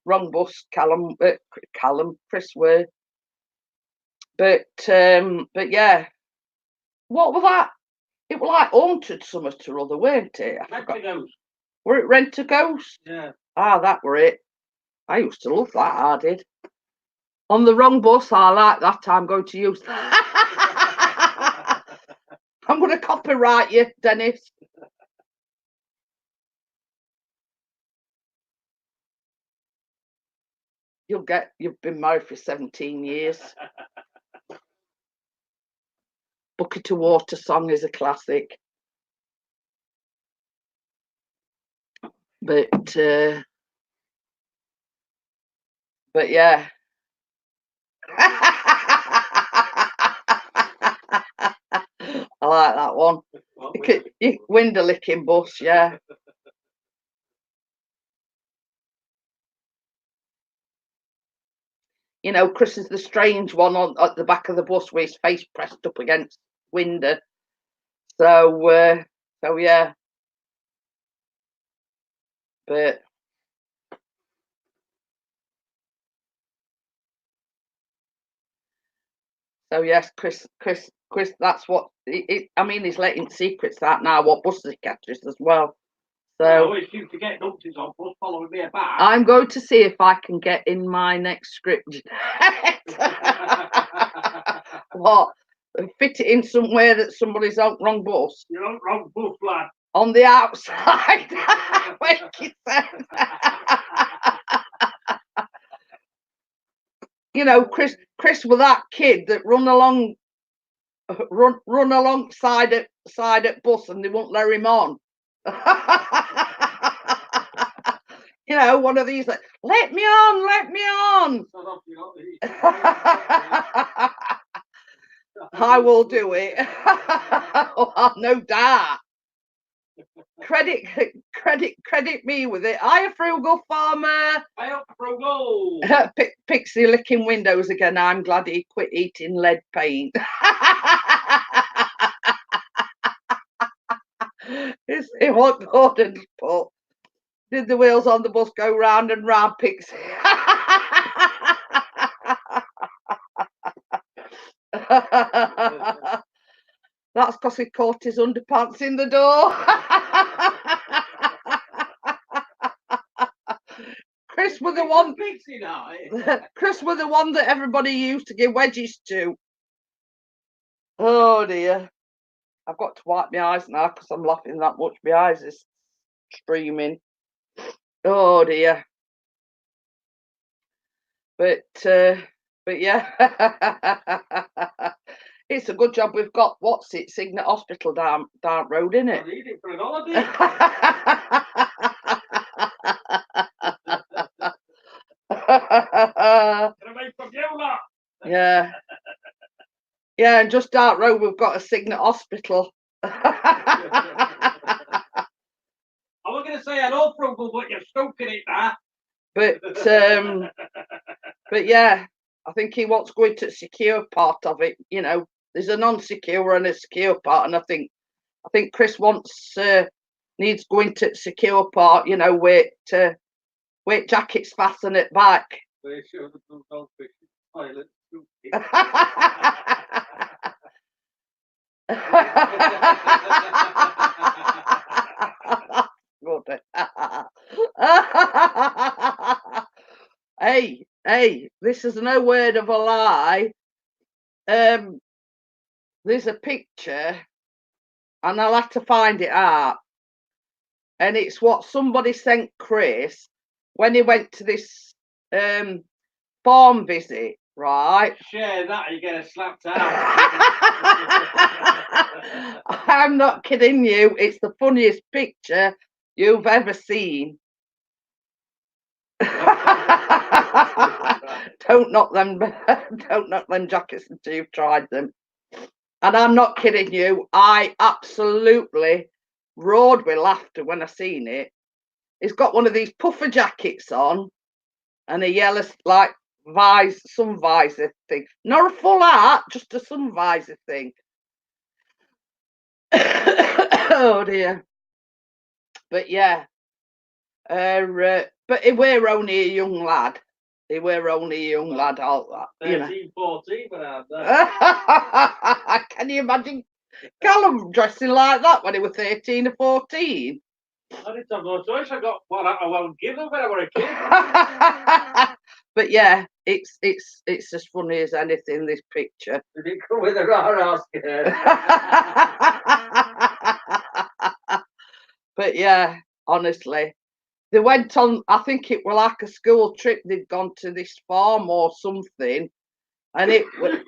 wrong bus. Chris were. But yeah, what was that? It was like haunted somewhere or other, weren't it? Rent-A-Ghost. Were it Rent-A-Ghost? Yeah. Ah, that were it. I used to love that. I did. On the wrong bus, I like that. I'm going to use. I'm going to copyright you, Dennis. You've been married for 17 years. Bucket of Water song is a classic. But yeah. I like that one. Window licking bus, yeah. Chris is the strange one at the back of the bus with his face pressed up against window. So yeah. But so yes, Chris, that's what I mean, he's letting secrets out now what buses he catches as well. So I always used to get numpties on bus following me about. I'm going to see if I can get in my next script. What? Fit it in somewhere that somebody's on wrong bus. You're on wrong bus, lad. On the outside. Chris was that kid that run alongside at bus and they won't let him on. One of these like, let me on. I will do it. No doubt. credit me with it. Hiya, frugal farmer. Hiya, frugal. Pixie licking windows again. I'm glad he quit eating lead paint. It's what Gordon's put. Did the wheels on the bus go round and round, Pixie? That's because he caught his underpants in the door. Chris were the one. Chris were the one that everybody used to give wedges to. Oh dear. I've got to wipe my eyes now because I'm laughing that much. My eyes is streaming. Oh dear. But yeah. It's a good job we've got Signet Hospital down road, isn't it? I need it for an holiday. Yeah. Yeah, and just down road we've got a Signet Hospital. I was going to say I know frugal, but you're stoking it now. But yeah, I think he wants going to the secure part of it. You know, there's a non-secure and a secure part, and I think Chris needs going to the secure part. You know, wait jackets fasten it back. Hey, this is no word of a lie. There's a picture, and I'll have to find it out. And it's what somebody sent Chris when he went to this farm visit, right? Share that, you get a slapped out. I'm not kidding you. It's the funniest picture you've ever seen. Don't knock them jackets until you've tried them. And I'm not kidding you. I absolutely roared with laughter when I seen it. He's got one of these puffer jackets on and a yellow like sun visor thing. Not a full hat, just a sun visor thing. Oh dear. But yeah. But we're only a young lad. We're only a young lad, all that. 13, 14, but Can you imagine Callum dressing like that when he was 13 or 14? I didn't have no choice. I got what I won't give them when I was a kid. But yeah, it's as funny as anything, this picture. Did it come with a raw But yeah, honestly. They went on, I think it was like a school trip. They'd gone to this farm or something. And it was...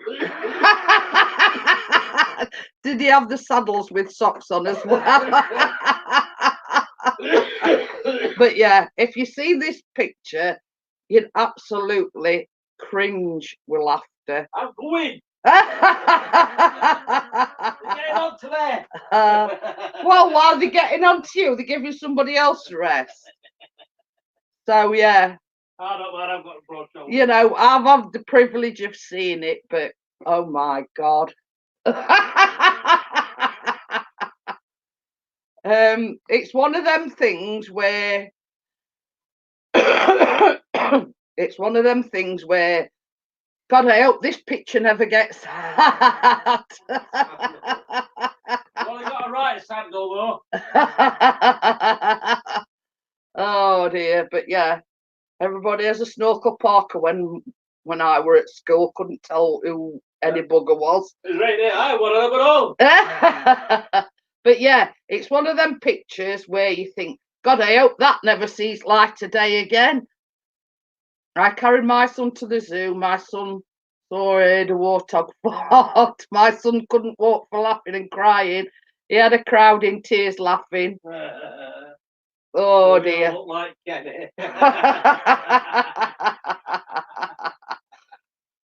Did he have the saddles with socks on as well? But yeah, if you see this picture, you'd absolutely cringe with laughter. I'm going. Getting on to there. Well, while they're getting on to you, they're giving somebody else a rest. So yeah. I don't mind, I've got a broad shoulder. You know, I've had the privilege of seeing it, but oh my God. It's one of them things where God, I hope this picture never gets sad. Well, I got a right sandal though. Oh dear, but yeah, everybody has a snorkel parker. When I were at school, couldn't tell who any bugger was. It's right there. I want to have it all. But yeah, it's one of them pictures where you think, God, I hope that never sees light of day again. I carried my son to the zoo. My son saw a warthog fart. My son couldn't walk for laughing and crying. He had a crowd in tears laughing. Oh dear. Look like Kenny.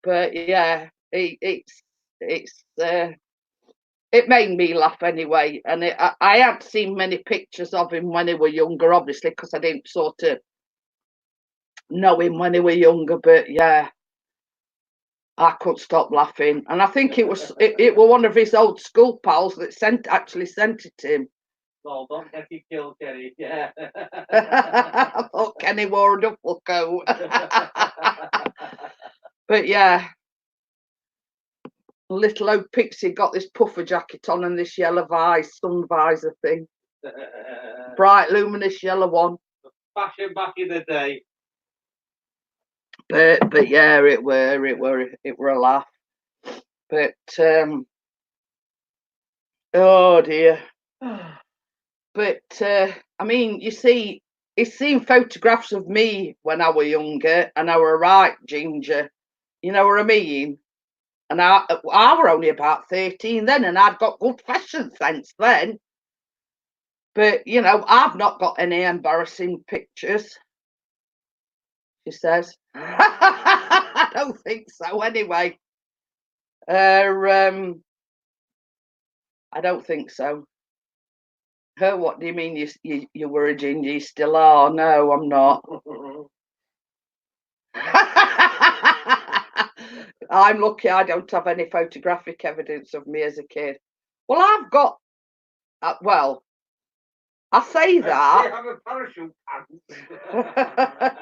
But yeah, it's it made me laugh anyway. And I hadn't seen many pictures of him when he were younger, obviously, because I didn't sort of know him when he were younger. But yeah, I couldn't stop laughing. And I think it was one of his old school pals that actually sent it to him. Well, don't get you killed, Kenny. Yeah. I thought Kenny wore a duffel coat. But yeah, little old Pixie got this puffer jacket on and this yellow sun visor thing. Bright, luminous yellow one. Fashion back in the day. But yeah, it were a laugh. But oh dear. But I mean, you see, he's seen photographs of me when I were younger, and I were right ginger. You know what I mean? And I were only about 13 then, and I'd got good fashion sense then. But you know, I've not got any embarrassing pictures. She says, I don't think so. Anyway, I don't think so. What do you mean? You were a ginger? You still are? No, I'm not. I'm lucky I don't have any photographic evidence of me as a kid. Well, I've got. Well, I say that. Have a parachute pants.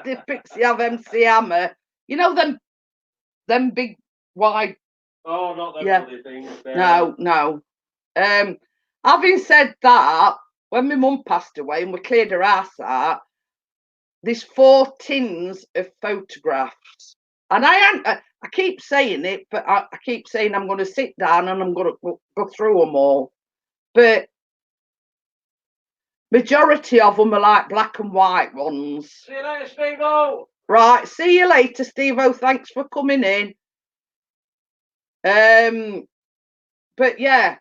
Did Pixie have MC Hammer? You know them big wide. Oh, not them bloody things. No. Having said that, when my mum passed away and we cleared her house out, there's 4 tins of photographs. And I keep saying it, but I keep saying I'm going to sit down and I'm going to go through them all. But majority of them are like black and white ones. See you later, Steve-O. Right, see you later, Steve-O. Thanks for coming in. But yeah,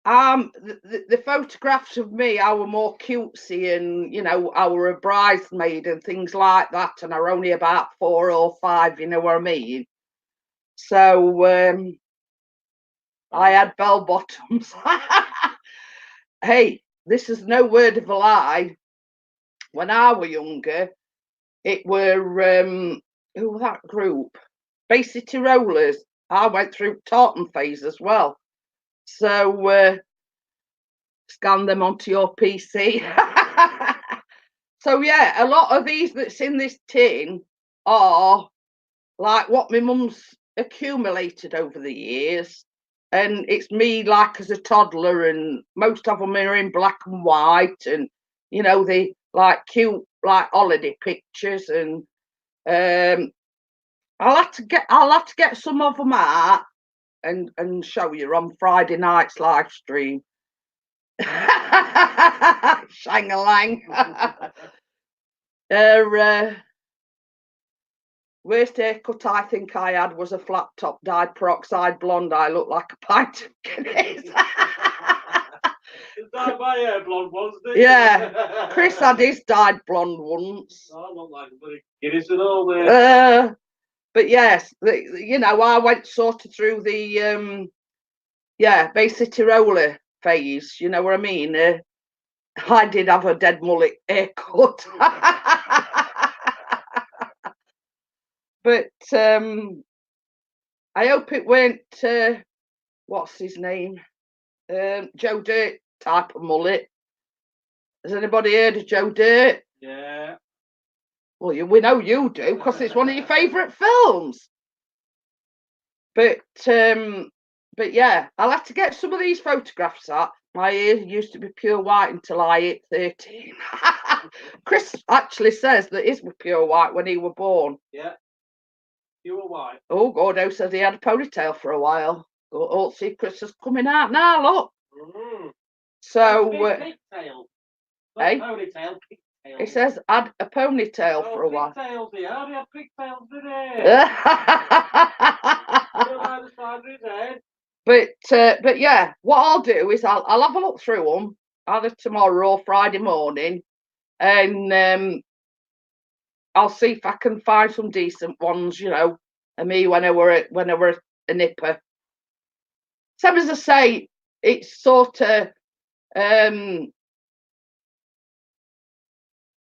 the photographs of me, I were more cutesy, and you know, I were a bridesmaid and things like that, and I were only about 4 or 5, you know what I mean? So I had bell bottoms. Hey, this is no word of a lie. When I were younger, it were who was that group? Bay City Rollers. I went through tartan phase as well. So scan them onto your PC. So yeah, a lot of these that's in this tin are like what my mum's accumulated over the years. And it's me like as a toddler, and most of them are in black and white, and you know, they like cute like holiday pictures. And I'll have to get some of them out and show you on Friday night's live stream. Shang-a-lang. Worst haircut I think I had was a flat top dyed peroxide blonde. I looked like a pint of Guinness. Is that my hair blonde ones? Yeah, Chris had his dyed blonde once. I look like a bloody Guinness and all there. But yes, you know, I went sort of through the Bay City Roller phase. You know what I mean? I did have a dead mullet haircut. But I hope it weren't what's his name? Joe Dirt type of mullet. Has anybody heard of Joe Dirt? Yeah. Well, we know you do, because it's one of your favourite films. But yeah, I'll have to get some of these photographs out. My hair used to be pure white until I hit 13. Chris actually says that his were pure white when he were born. Yeah. You were white. Oh, Gordo says he had a ponytail for a while. Oh, see, Chris is coming out now, look. Mm. So, pigtail. Hey? Ponytail, pigtail. He says had a ponytail for a while. Pigtails, he had. He had pigtails, didn't he? But yeah, what I'll do is I'll have a look through them either tomorrow or Friday morning, and I'll see if I can find some decent ones, you know, of me when I were a nipper. Same as I say, it's sort of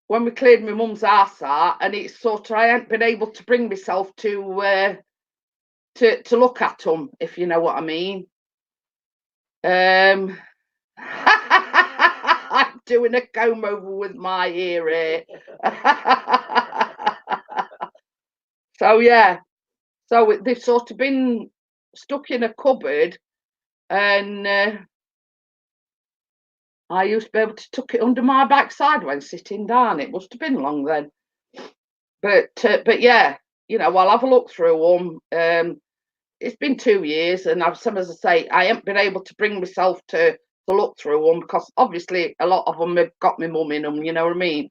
when we cleared my mum's house out, and it's sort of I hadn't been able to bring myself to look at them, if you know what I mean. I'm doing a comb over with my ear here. So yeah, so they've sort of been stuck in a cupboard, and I used to be able to tuck it under my backside when sitting down. It must have been long then, but yeah, you know, I'll have a look through them. It's been 2 years, and as I say, I haven't been able to bring myself to look through them because obviously a lot of them have got my mum in them. You know what I mean?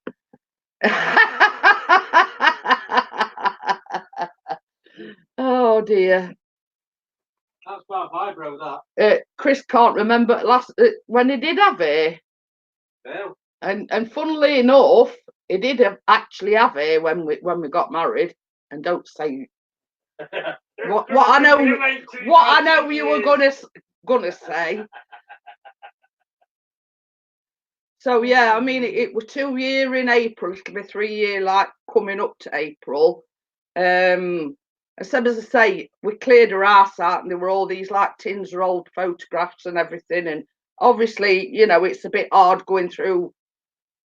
Oh dear. That's quite vibro, that. Chris can't remember when he did have it. No. And funnily enough, he did actually have it when we got married. And don't say what I know you were gonna say. So yeah, I mean it was 2 year in April. It'll be 3 year like coming up to April. As I say, we cleared her house out, and there were all these like tins of old photographs and everything. And obviously, you know, it's a bit hard going through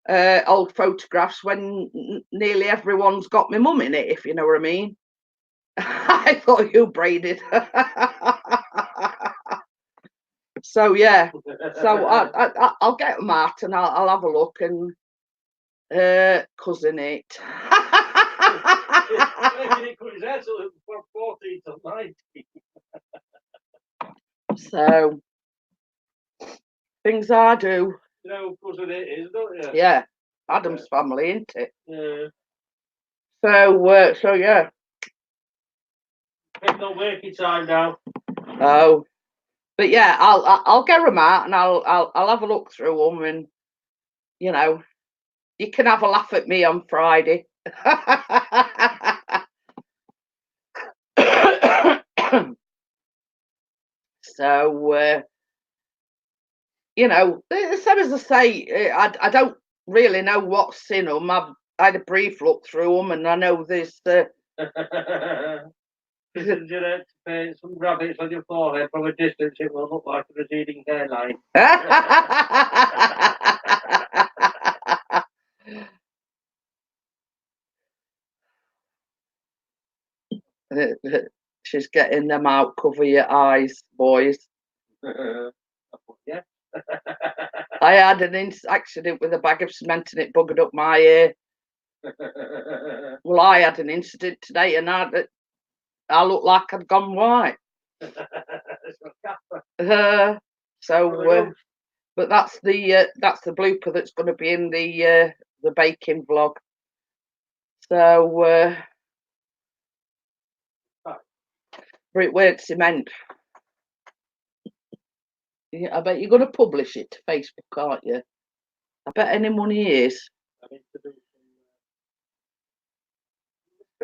old photographs when nearly everyone's got my mum in it, if you know what I mean. I thought you braided. So yeah, so I'll get them out and I'll have a look and cousin it. So things I do. You know, cousin it is, don't you? Yeah, Adam's family, isn't it? Yeah. So yeah. It's not working time now. Oh, but yeah, I'll get them out and I'll have a look through them, and you know, you can have a laugh at me on Friday. So you know, same as I say, I don't really know what's in them. I had a brief look through them, and I know there's Consider some rabbits on your forehead from a distance. It will look like a receding hairline. She's getting them out. Cover your eyes, boys. Yeah. I had an accident with a bag of cement and it buggered up my ear. Well, I had an incident today, and I looked like I'd gone white. But that's the blooper that's going to be in the baking vlog. So, but it weren't cement. I bet you're going to publish it to Facebook, aren't you? I bet any money is. I need to do some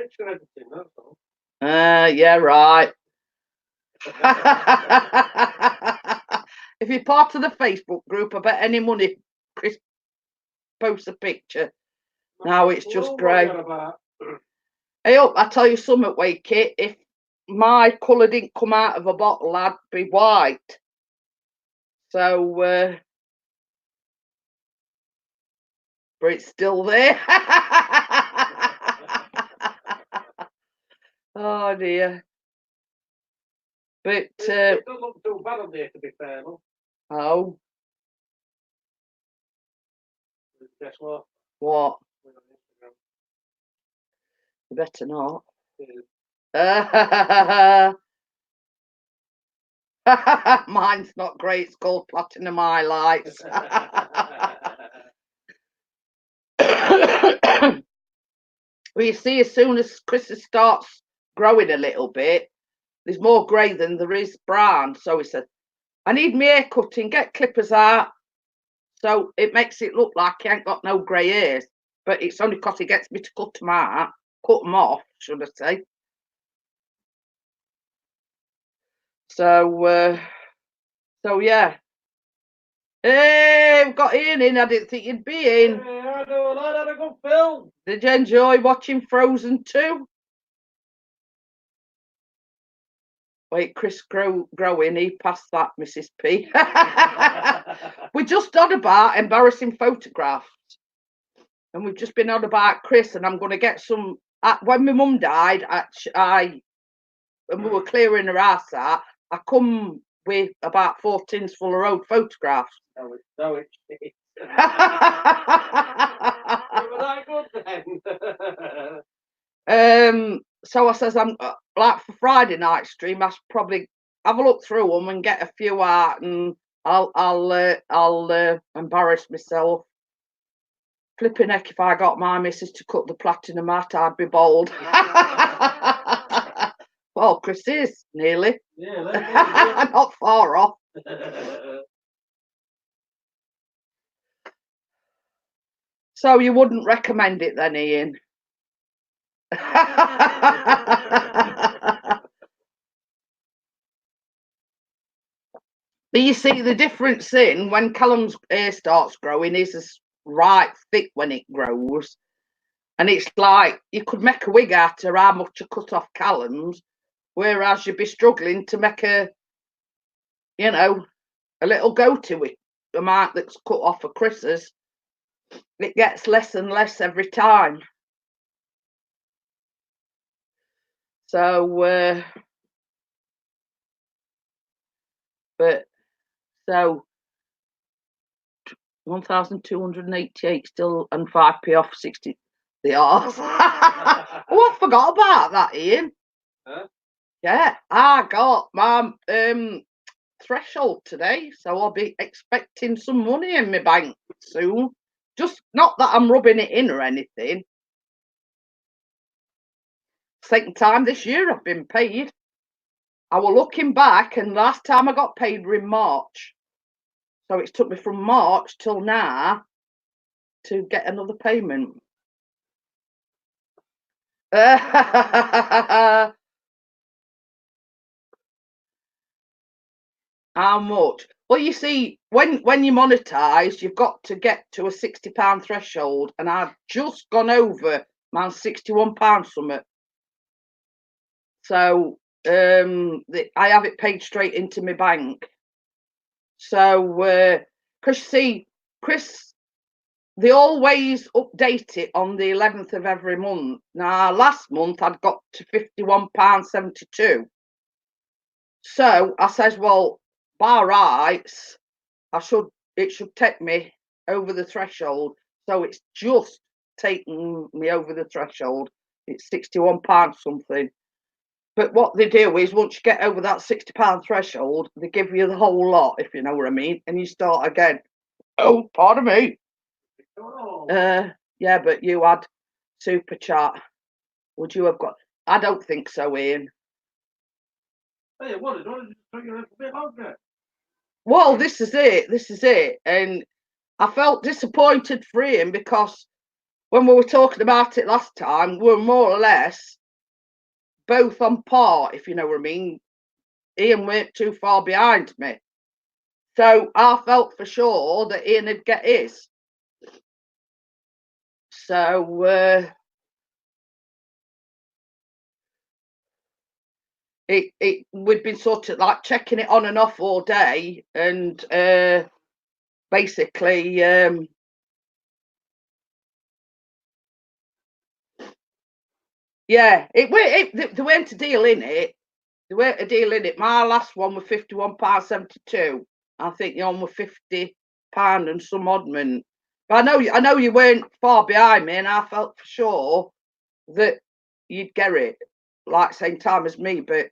picture editing, that's all. Yeah, right. If you're part of the Facebook group, I bet any money Chris posts a picture. Now it's just grey. Hey up, I tell you something, Wakey, if my colour didn't come out of a bottle, I'd be white. So, but it's still there. Oh dear. But it doesn't look too bad on there, to be fair. Look. Oh. Guess what? What? You better not. Mine's not great. It's called Platinum Highlights. Well, you see, as soon as Christmas starts growing a little bit, there's more grey than there is brown. So he said, I need my hair cutting, get clippers out. So it makes it look like he ain't got no grey hairs. But it's only because he gets me to cut them off, should I say. So yeah. Hey, we've got Ian in. I didn't think you'd be in. I know, I had a good film. Did you enjoy watching Frozen 2? Wait, Chris growing, he passed that, Mrs. P. We just on about embarrassing photographs. And we've just been on about Chris, and I'm going to get some. When my mum died, and we were clearing her house out, I come with about 4 tins full of old photographs. No, it's Were that good then? So I says, I'm like for Friday night stream, I should probably have a look through them and get a few out, and I'll embarrass myself. Flipping heck, if I got my missus to cut the platinum out, I'd be bold. Well, Chris is nearly. Yeah, not far off. So you wouldn't recommend it then, Ian? But you see, the difference in when Callum's hair starts growing is right thick when it grows. And it's like you could make a wig out of how much you cut off Callum's, whereas you'd be struggling to make a little goatee with the amount that's cut off of Chris's. It gets less and less every time. So, so 1,288 still and 5p off 60 the arse. Oh, I forgot about that, Ian. Huh? Yeah, I got my threshold today, so I'll be expecting some money in my bank soon. Just not that I'm rubbing it in or anything. Second time this year I've been paid. I was looking back, and last time I got paid were in March. So it's took me from March till now to get another payment. How much? Well, you see, when you monetize, you've got to get to a £60 threshold, and I've just gone over my £61 something. So I have it paid straight into my bank. So, because you see, Chris, they always update it on the 11th of every month. Now, last month I'd got to £51.72. So I says, well, by rights, it should take me over the threshold. So it's just taken me over the threshold. It's £61 something. But what they do is once you get over that £60 threshold, they give you the whole lot, if you know what I mean, and you start again. Oh, pardon me. Yeah, but you had super chat. Would you have got? I don't think so, Ian. Hey, what? It took you a little bit longer. Well, this is it. And I felt disappointed for Ian because when we were talking about it last time, we were more or less both on par, if you know what I mean. Ian weren't too far behind me. So I felt for sure that Ian would get his. So we'd been sort of like checking it on and off all day, and basically yeah, there weren't a deal in it. There weren't a deal in it. My last one was £51.72. I think the one was £50 and some oddment. But I know you weren't far behind me, and I felt for sure that you'd get it, like same time as me. But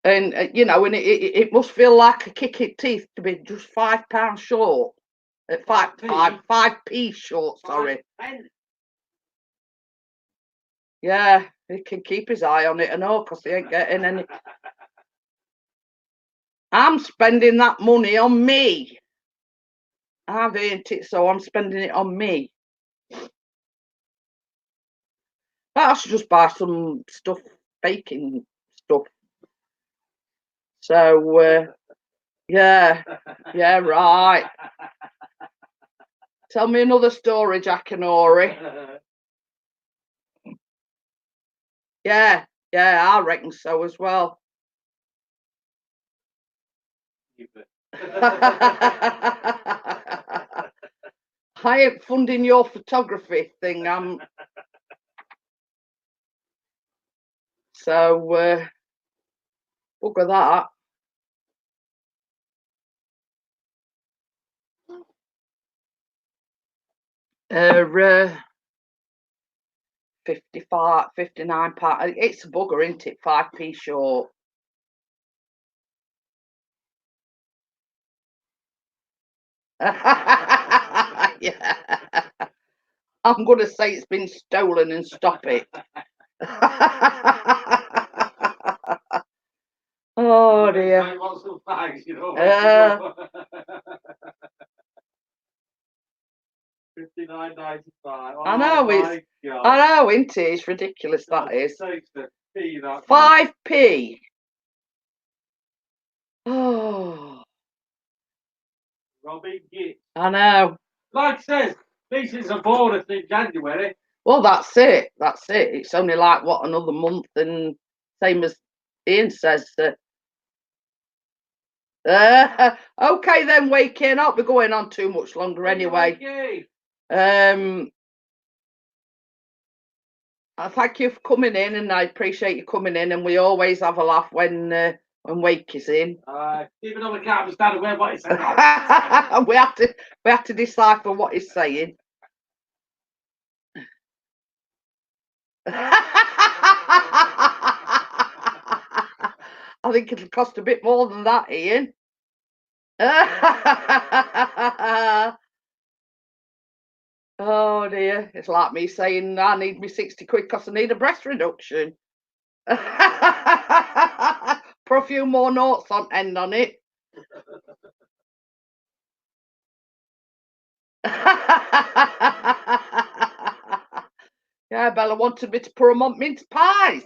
and and it must feel like a kick in teeth to be just £5 short. At 5p short. Sorry. Yeah, he can keep his eye on it, I know, because he ain't getting any. I'm spending that money on me. I've earned it, so I'm spending it on me. I should just buy some stuff, baking stuff. So, yeah, right. Tell me another story, Jack and Ori. Yeah, I reckon so as well. I ain't funding your photography thing. So, look at that. £55, £59. It's a bugger, isn't it? 5p short. Yeah. I'm going to say it's been stolen and stop it. Oh dear. £59.95. I know, I know, isn't it? It's ridiculous, that is. 5p. Oh. Robbie Git. I know. Like says, this is a bonus in January. Well, that's it. It's only like, what, another month, and same as Ian says. Okay then, Wakey, not be going on too much longer anyway. I thank you for coming in, and I appreciate you coming in, and we always have a laugh when Wakey's in. Even though we can't understand what he's saying. we have to decipher what he's saying. I think it'll cost a bit more than that, Ian. Oh dear, it's like me saying I need me 60 quid because I need a breast reduction. Put a few more notes on end on it. Yeah, Bella wanted me to put them on mince pies.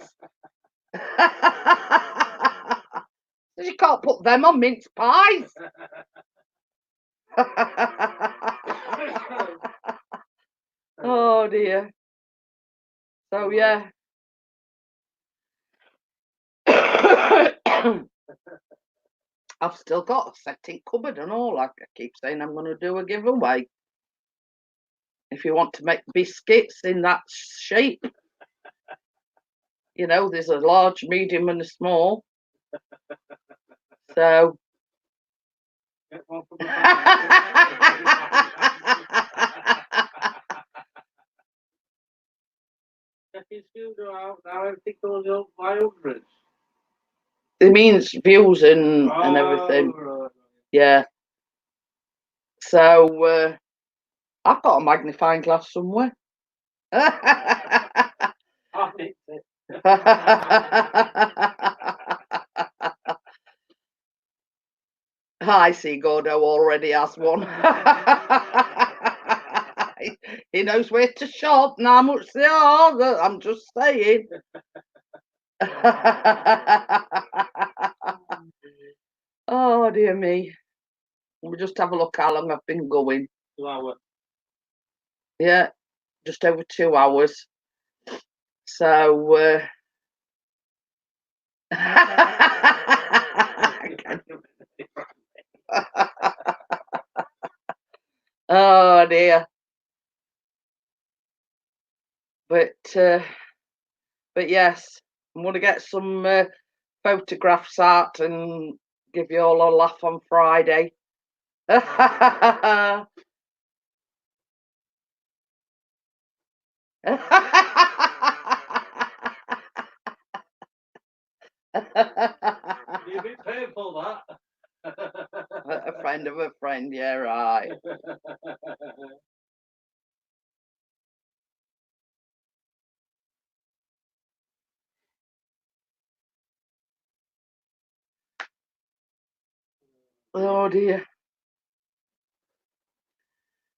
You can't put them on mince pies. Oh dear. So yeah. I've still got a setting cupboard and all. Like I keep saying, I'm going to do a giveaway. If you want to make biscuits in that shape, you know, there's a large, medium, and a small. So. It means views and everything. Right. Yeah. So I've got a magnifying glass somewhere. I see Gordo already has one. He knows where to shop and how much they are. I'm just saying. Oh dear me. We'll just have a look how long I've been going. 2 hours. Yeah, just over 2 hours. So oh dear. But yes, I'm going to get some photographs out and give you all a laugh on Friday. You're a bit painful, that. A friend of a friend, yeah, right. Oh dear.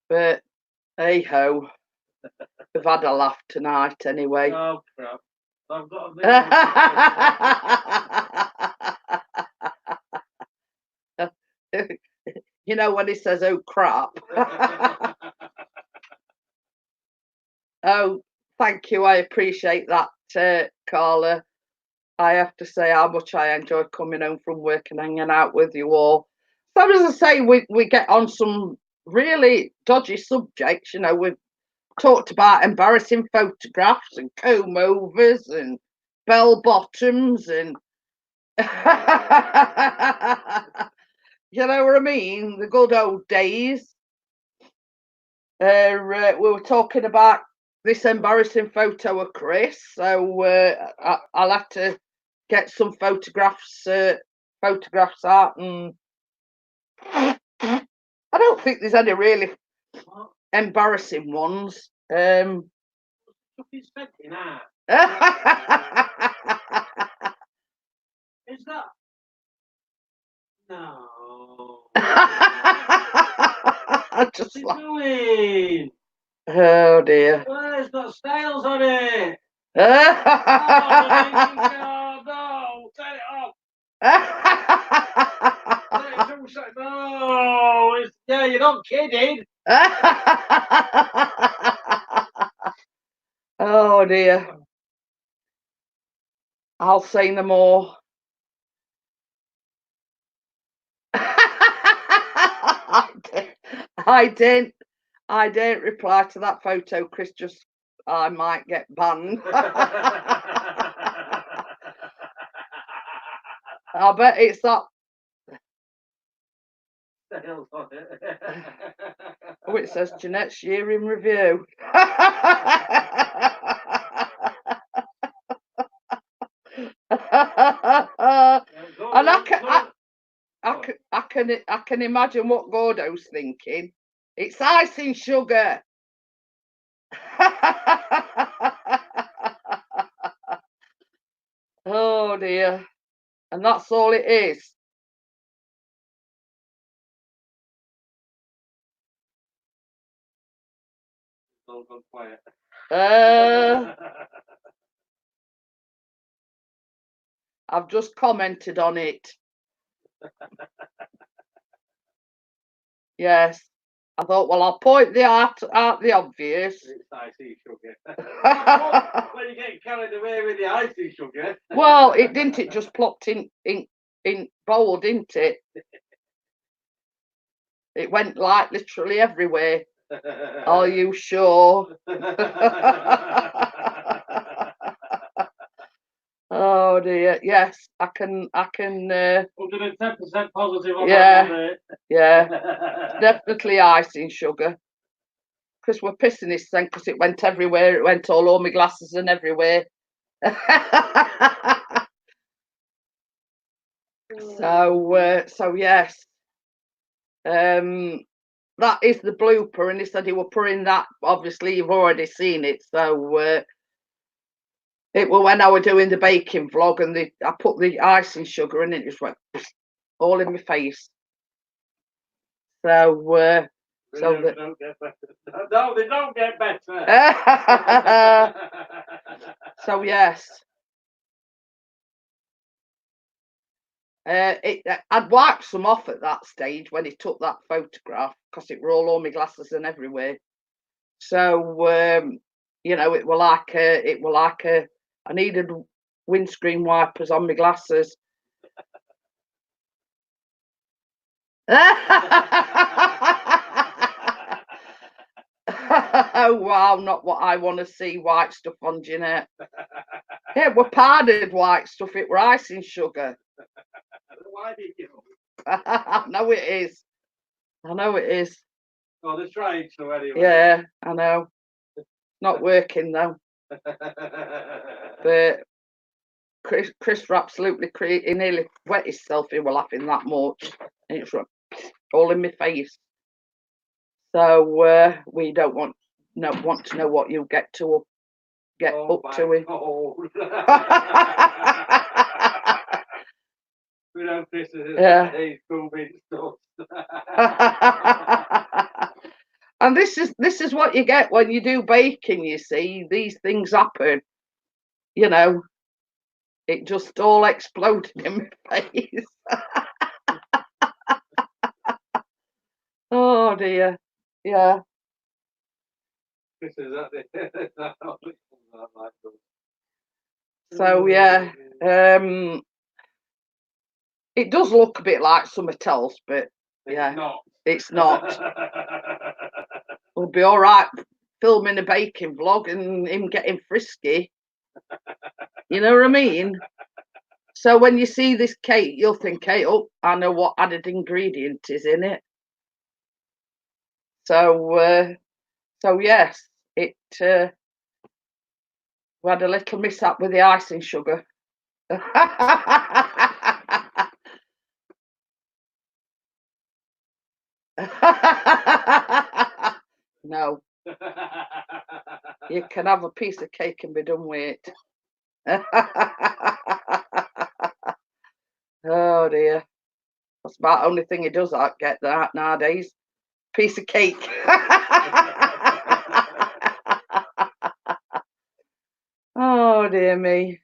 But hey ho, we've had a laugh tonight anyway. Oh crap. I've got a You know when he says, "Oh crap." Oh, thank you. I appreciate that, Carla. I have to say how much I enjoy coming home from work and hanging out with you all. So as I say, we get on some really dodgy subjects. You know, we've talked about embarrassing photographs and comb overs and bell bottoms and you know what I mean? The good old days. We were talking about this embarrassing photo of Chris, so I'll have to get some photographs out, and I don't think there's any really embarrassing ones. Is that? No. Just What's he doing? Oh dear. Well, it's got scales on it. Oh, No, turn it off. No, yeah, you're not kidding. Oh dear. I'll say no more. I didn't reply to that photo, Chris. Just I might get banned. I bet it's that. Oh, it says Jeanette's year in review. And I can imagine what Gordo's thinking. It's icing sugar. Oh dear. And that's all it is. Don't go quiet. I've just commented on it. Yes. I thought, well, I'll point out the obvious. It's icing sugar. When you get carried away with the icing sugar. Well, it didn't. It just plopped in bold, didn't it? It went like literally everywhere. Are you sure? Oh dear. Yes, I can. 110% positive on Yeah. that one, mate. Yeah. Definitely icing sugar. Because we're pissing this thing because it went everywhere. It went all over my glasses and everywhere. So yes. That is the blooper, and he said he will put in that. Obviously, you've already seen it, so it was when I was doing the baking vlog, and I put the icing sugar in, and it just went all in my face. So They don't get better. No, they don't get better. So yes. I'd wiped some off at that stage when he took that photograph because it were all over my glasses and everywhere. So you know, it were like I needed windscreen wipers on my glasses. Oh wow, not what I want to see. White stuff on Jeanette. Yeah, it were powdered white stuff. It were icing sugar. Why did you? I know it is. I know it is. Oh, they're trying to anyway. Yeah, I know. Not working though. But Chris absolutely he nearly wet himself. He were laughing that much, and it's all in my face. So we don't want to know what you get up to it. We don't piss it. Yeah. And this is what you get when you do baking. You see, these things happen. You know, it just all exploded in my face. Oh dear. Yeah. So yeah. It does look a bit like something else, but yeah, it's not. We'll be all right filming a baking vlog and him getting frisky. You know what I mean? So when you see this cake, you'll think, hey, oh, I know what added ingredient is in it. So yes, we had a little mishap with the icing sugar. No, you can have a piece of cake and be done with it. Oh dear, that's about the only thing he does get that nowadays. Piece of cake. Oh dear me.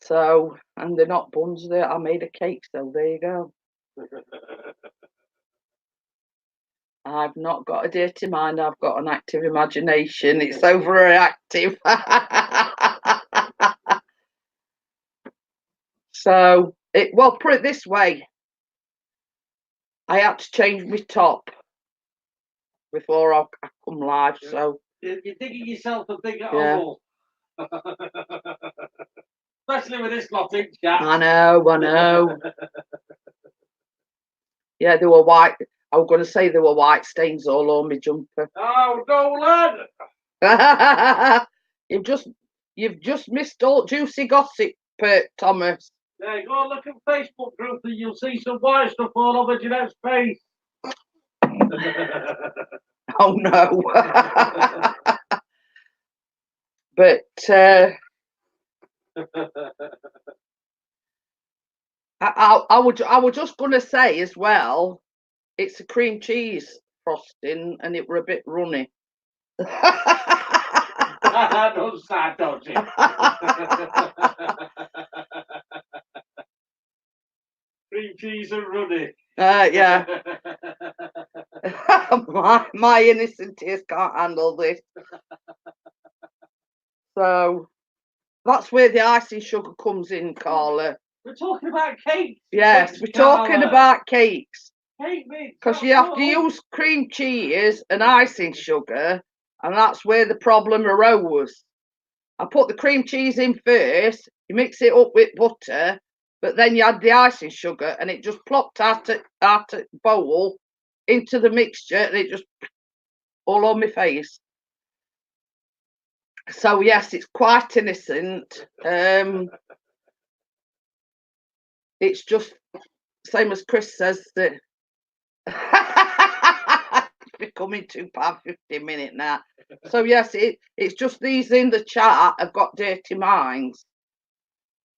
So, and they're not buns, I made a cake, so there you go. I've not got a dirty mind, I've got an active imagination. It's overactive. So, well, put it this way. I had to change my top before I come live, so... You're digging yourself a bigger hole. Especially with this lot in chat. I know. Yeah, they were white. I was going to say there were white stains all on my jumper. Oh, no, lad! You've just missed all juicy gossip, Thomas. Yeah, go and look at Facebook group and you'll see some white stuff all over Jeanette's face. Oh no. But I was just going to say as well, it's a cream cheese frosting and it were a bit runny. Don't start dodging. Cream cheese and runny. Yeah. my innocent taste can't handle this. So that's where the icing sugar comes in, Carla. We're talking about cakes. Yes, we're talking about cakes. Cake mix. Because you have to use cream cheese and icing sugar, and that's where the problem arose. I put the cream cheese in first, you mix it up with butter, but then you add the icing sugar, and it just plopped out of bowl into the mixture, and it just all on my face. So yes, it's quite innocent. It's just same as Chris says that it's becoming £2.50 minute now. So yes, it's just these in the chat have got dirty minds.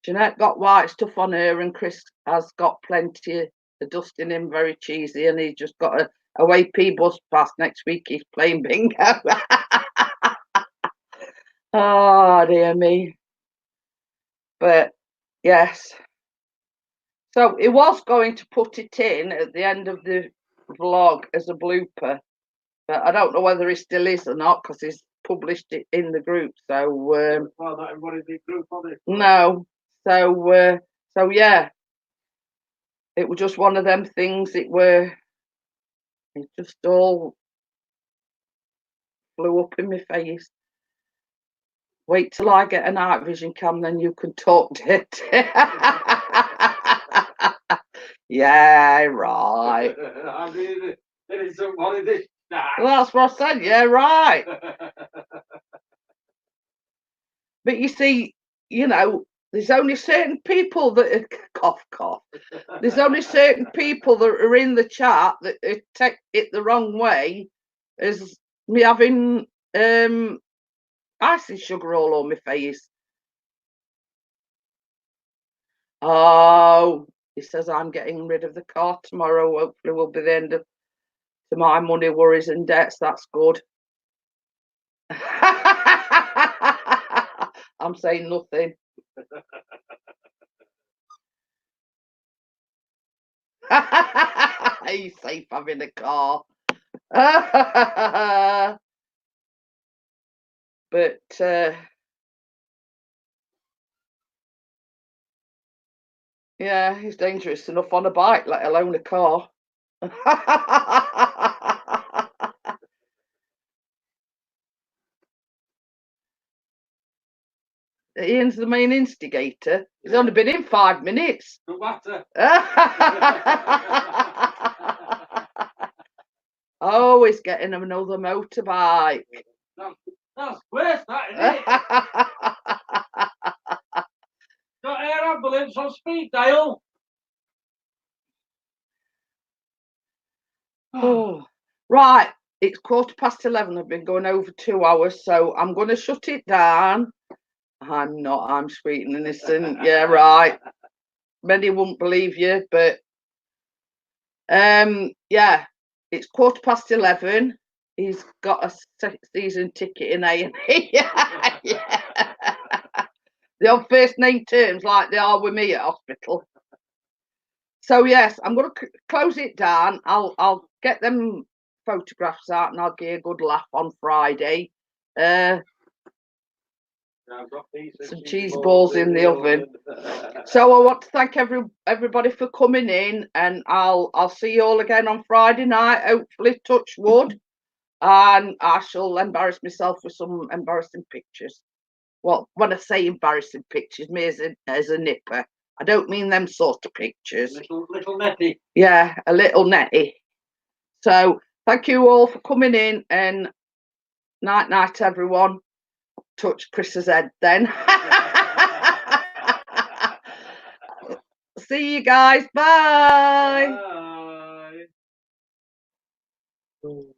Jeanette got white stuff on her, and Chris has got plenty of dust in him, very cheesy, and he just got a WP bus pass next week. He's playing bingo. Oh dear me. But yes. So he was going to put it in at the end of the vlog as a blooper, but I don't know whether he still is or not because he's published it in the group. So well, not everybody's in the group, on it. No. So yeah, it was just one of them things. It just all flew up in my face. Wait till I get a night vision cam, then you can talk dirty. Yeah, right. I mean, there is somebody this time. Well, that's what I said. Yeah, right. But you see, there's only certain people that cough. There's only certain people that are in the chat that take it the wrong way, as me having icing sugar all on my face. Oh, he says I'm getting rid of the car tomorrow. Hopefully we'll be the end of to my money, worries and debts. That's good. I'm saying nothing. He's safe having a car. But yeah, he's dangerous enough on a bike, let alone a car. Ian's the main instigator. He's only been in 5 minutes. No matter. Oh, he's getting another motorbike. That's worse, that, isn't it? Got air ambulance on speed dial. Oh, right. It's 11:15. I've been going over 2 hours, so I'm going to shut it down. I'm not. I'm sweet and innocent. Yeah, right. Many won't believe you, but yeah, it's 11:15. He's got a season ticket in A&E. Yeah, yeah. They're on first name terms like they are with me at hospital. So yes, I'm going to close it down. I'll get them photographs out and I'll give a good laugh on Friday. Some cheese balls in the oven. So I want to thank everybody for coming in, and I'll see you all again on Friday night, hopefully, touch wood, and I shall embarrass myself with some embarrassing pictures. Well, when I say embarrassing pictures, me as a nipper, I don't mean them sort of pictures. Little netty. Yeah, a little netty. So thank you all for coming in, and night everyone. Touch Chris's head then. See you guys. Bye. Bye.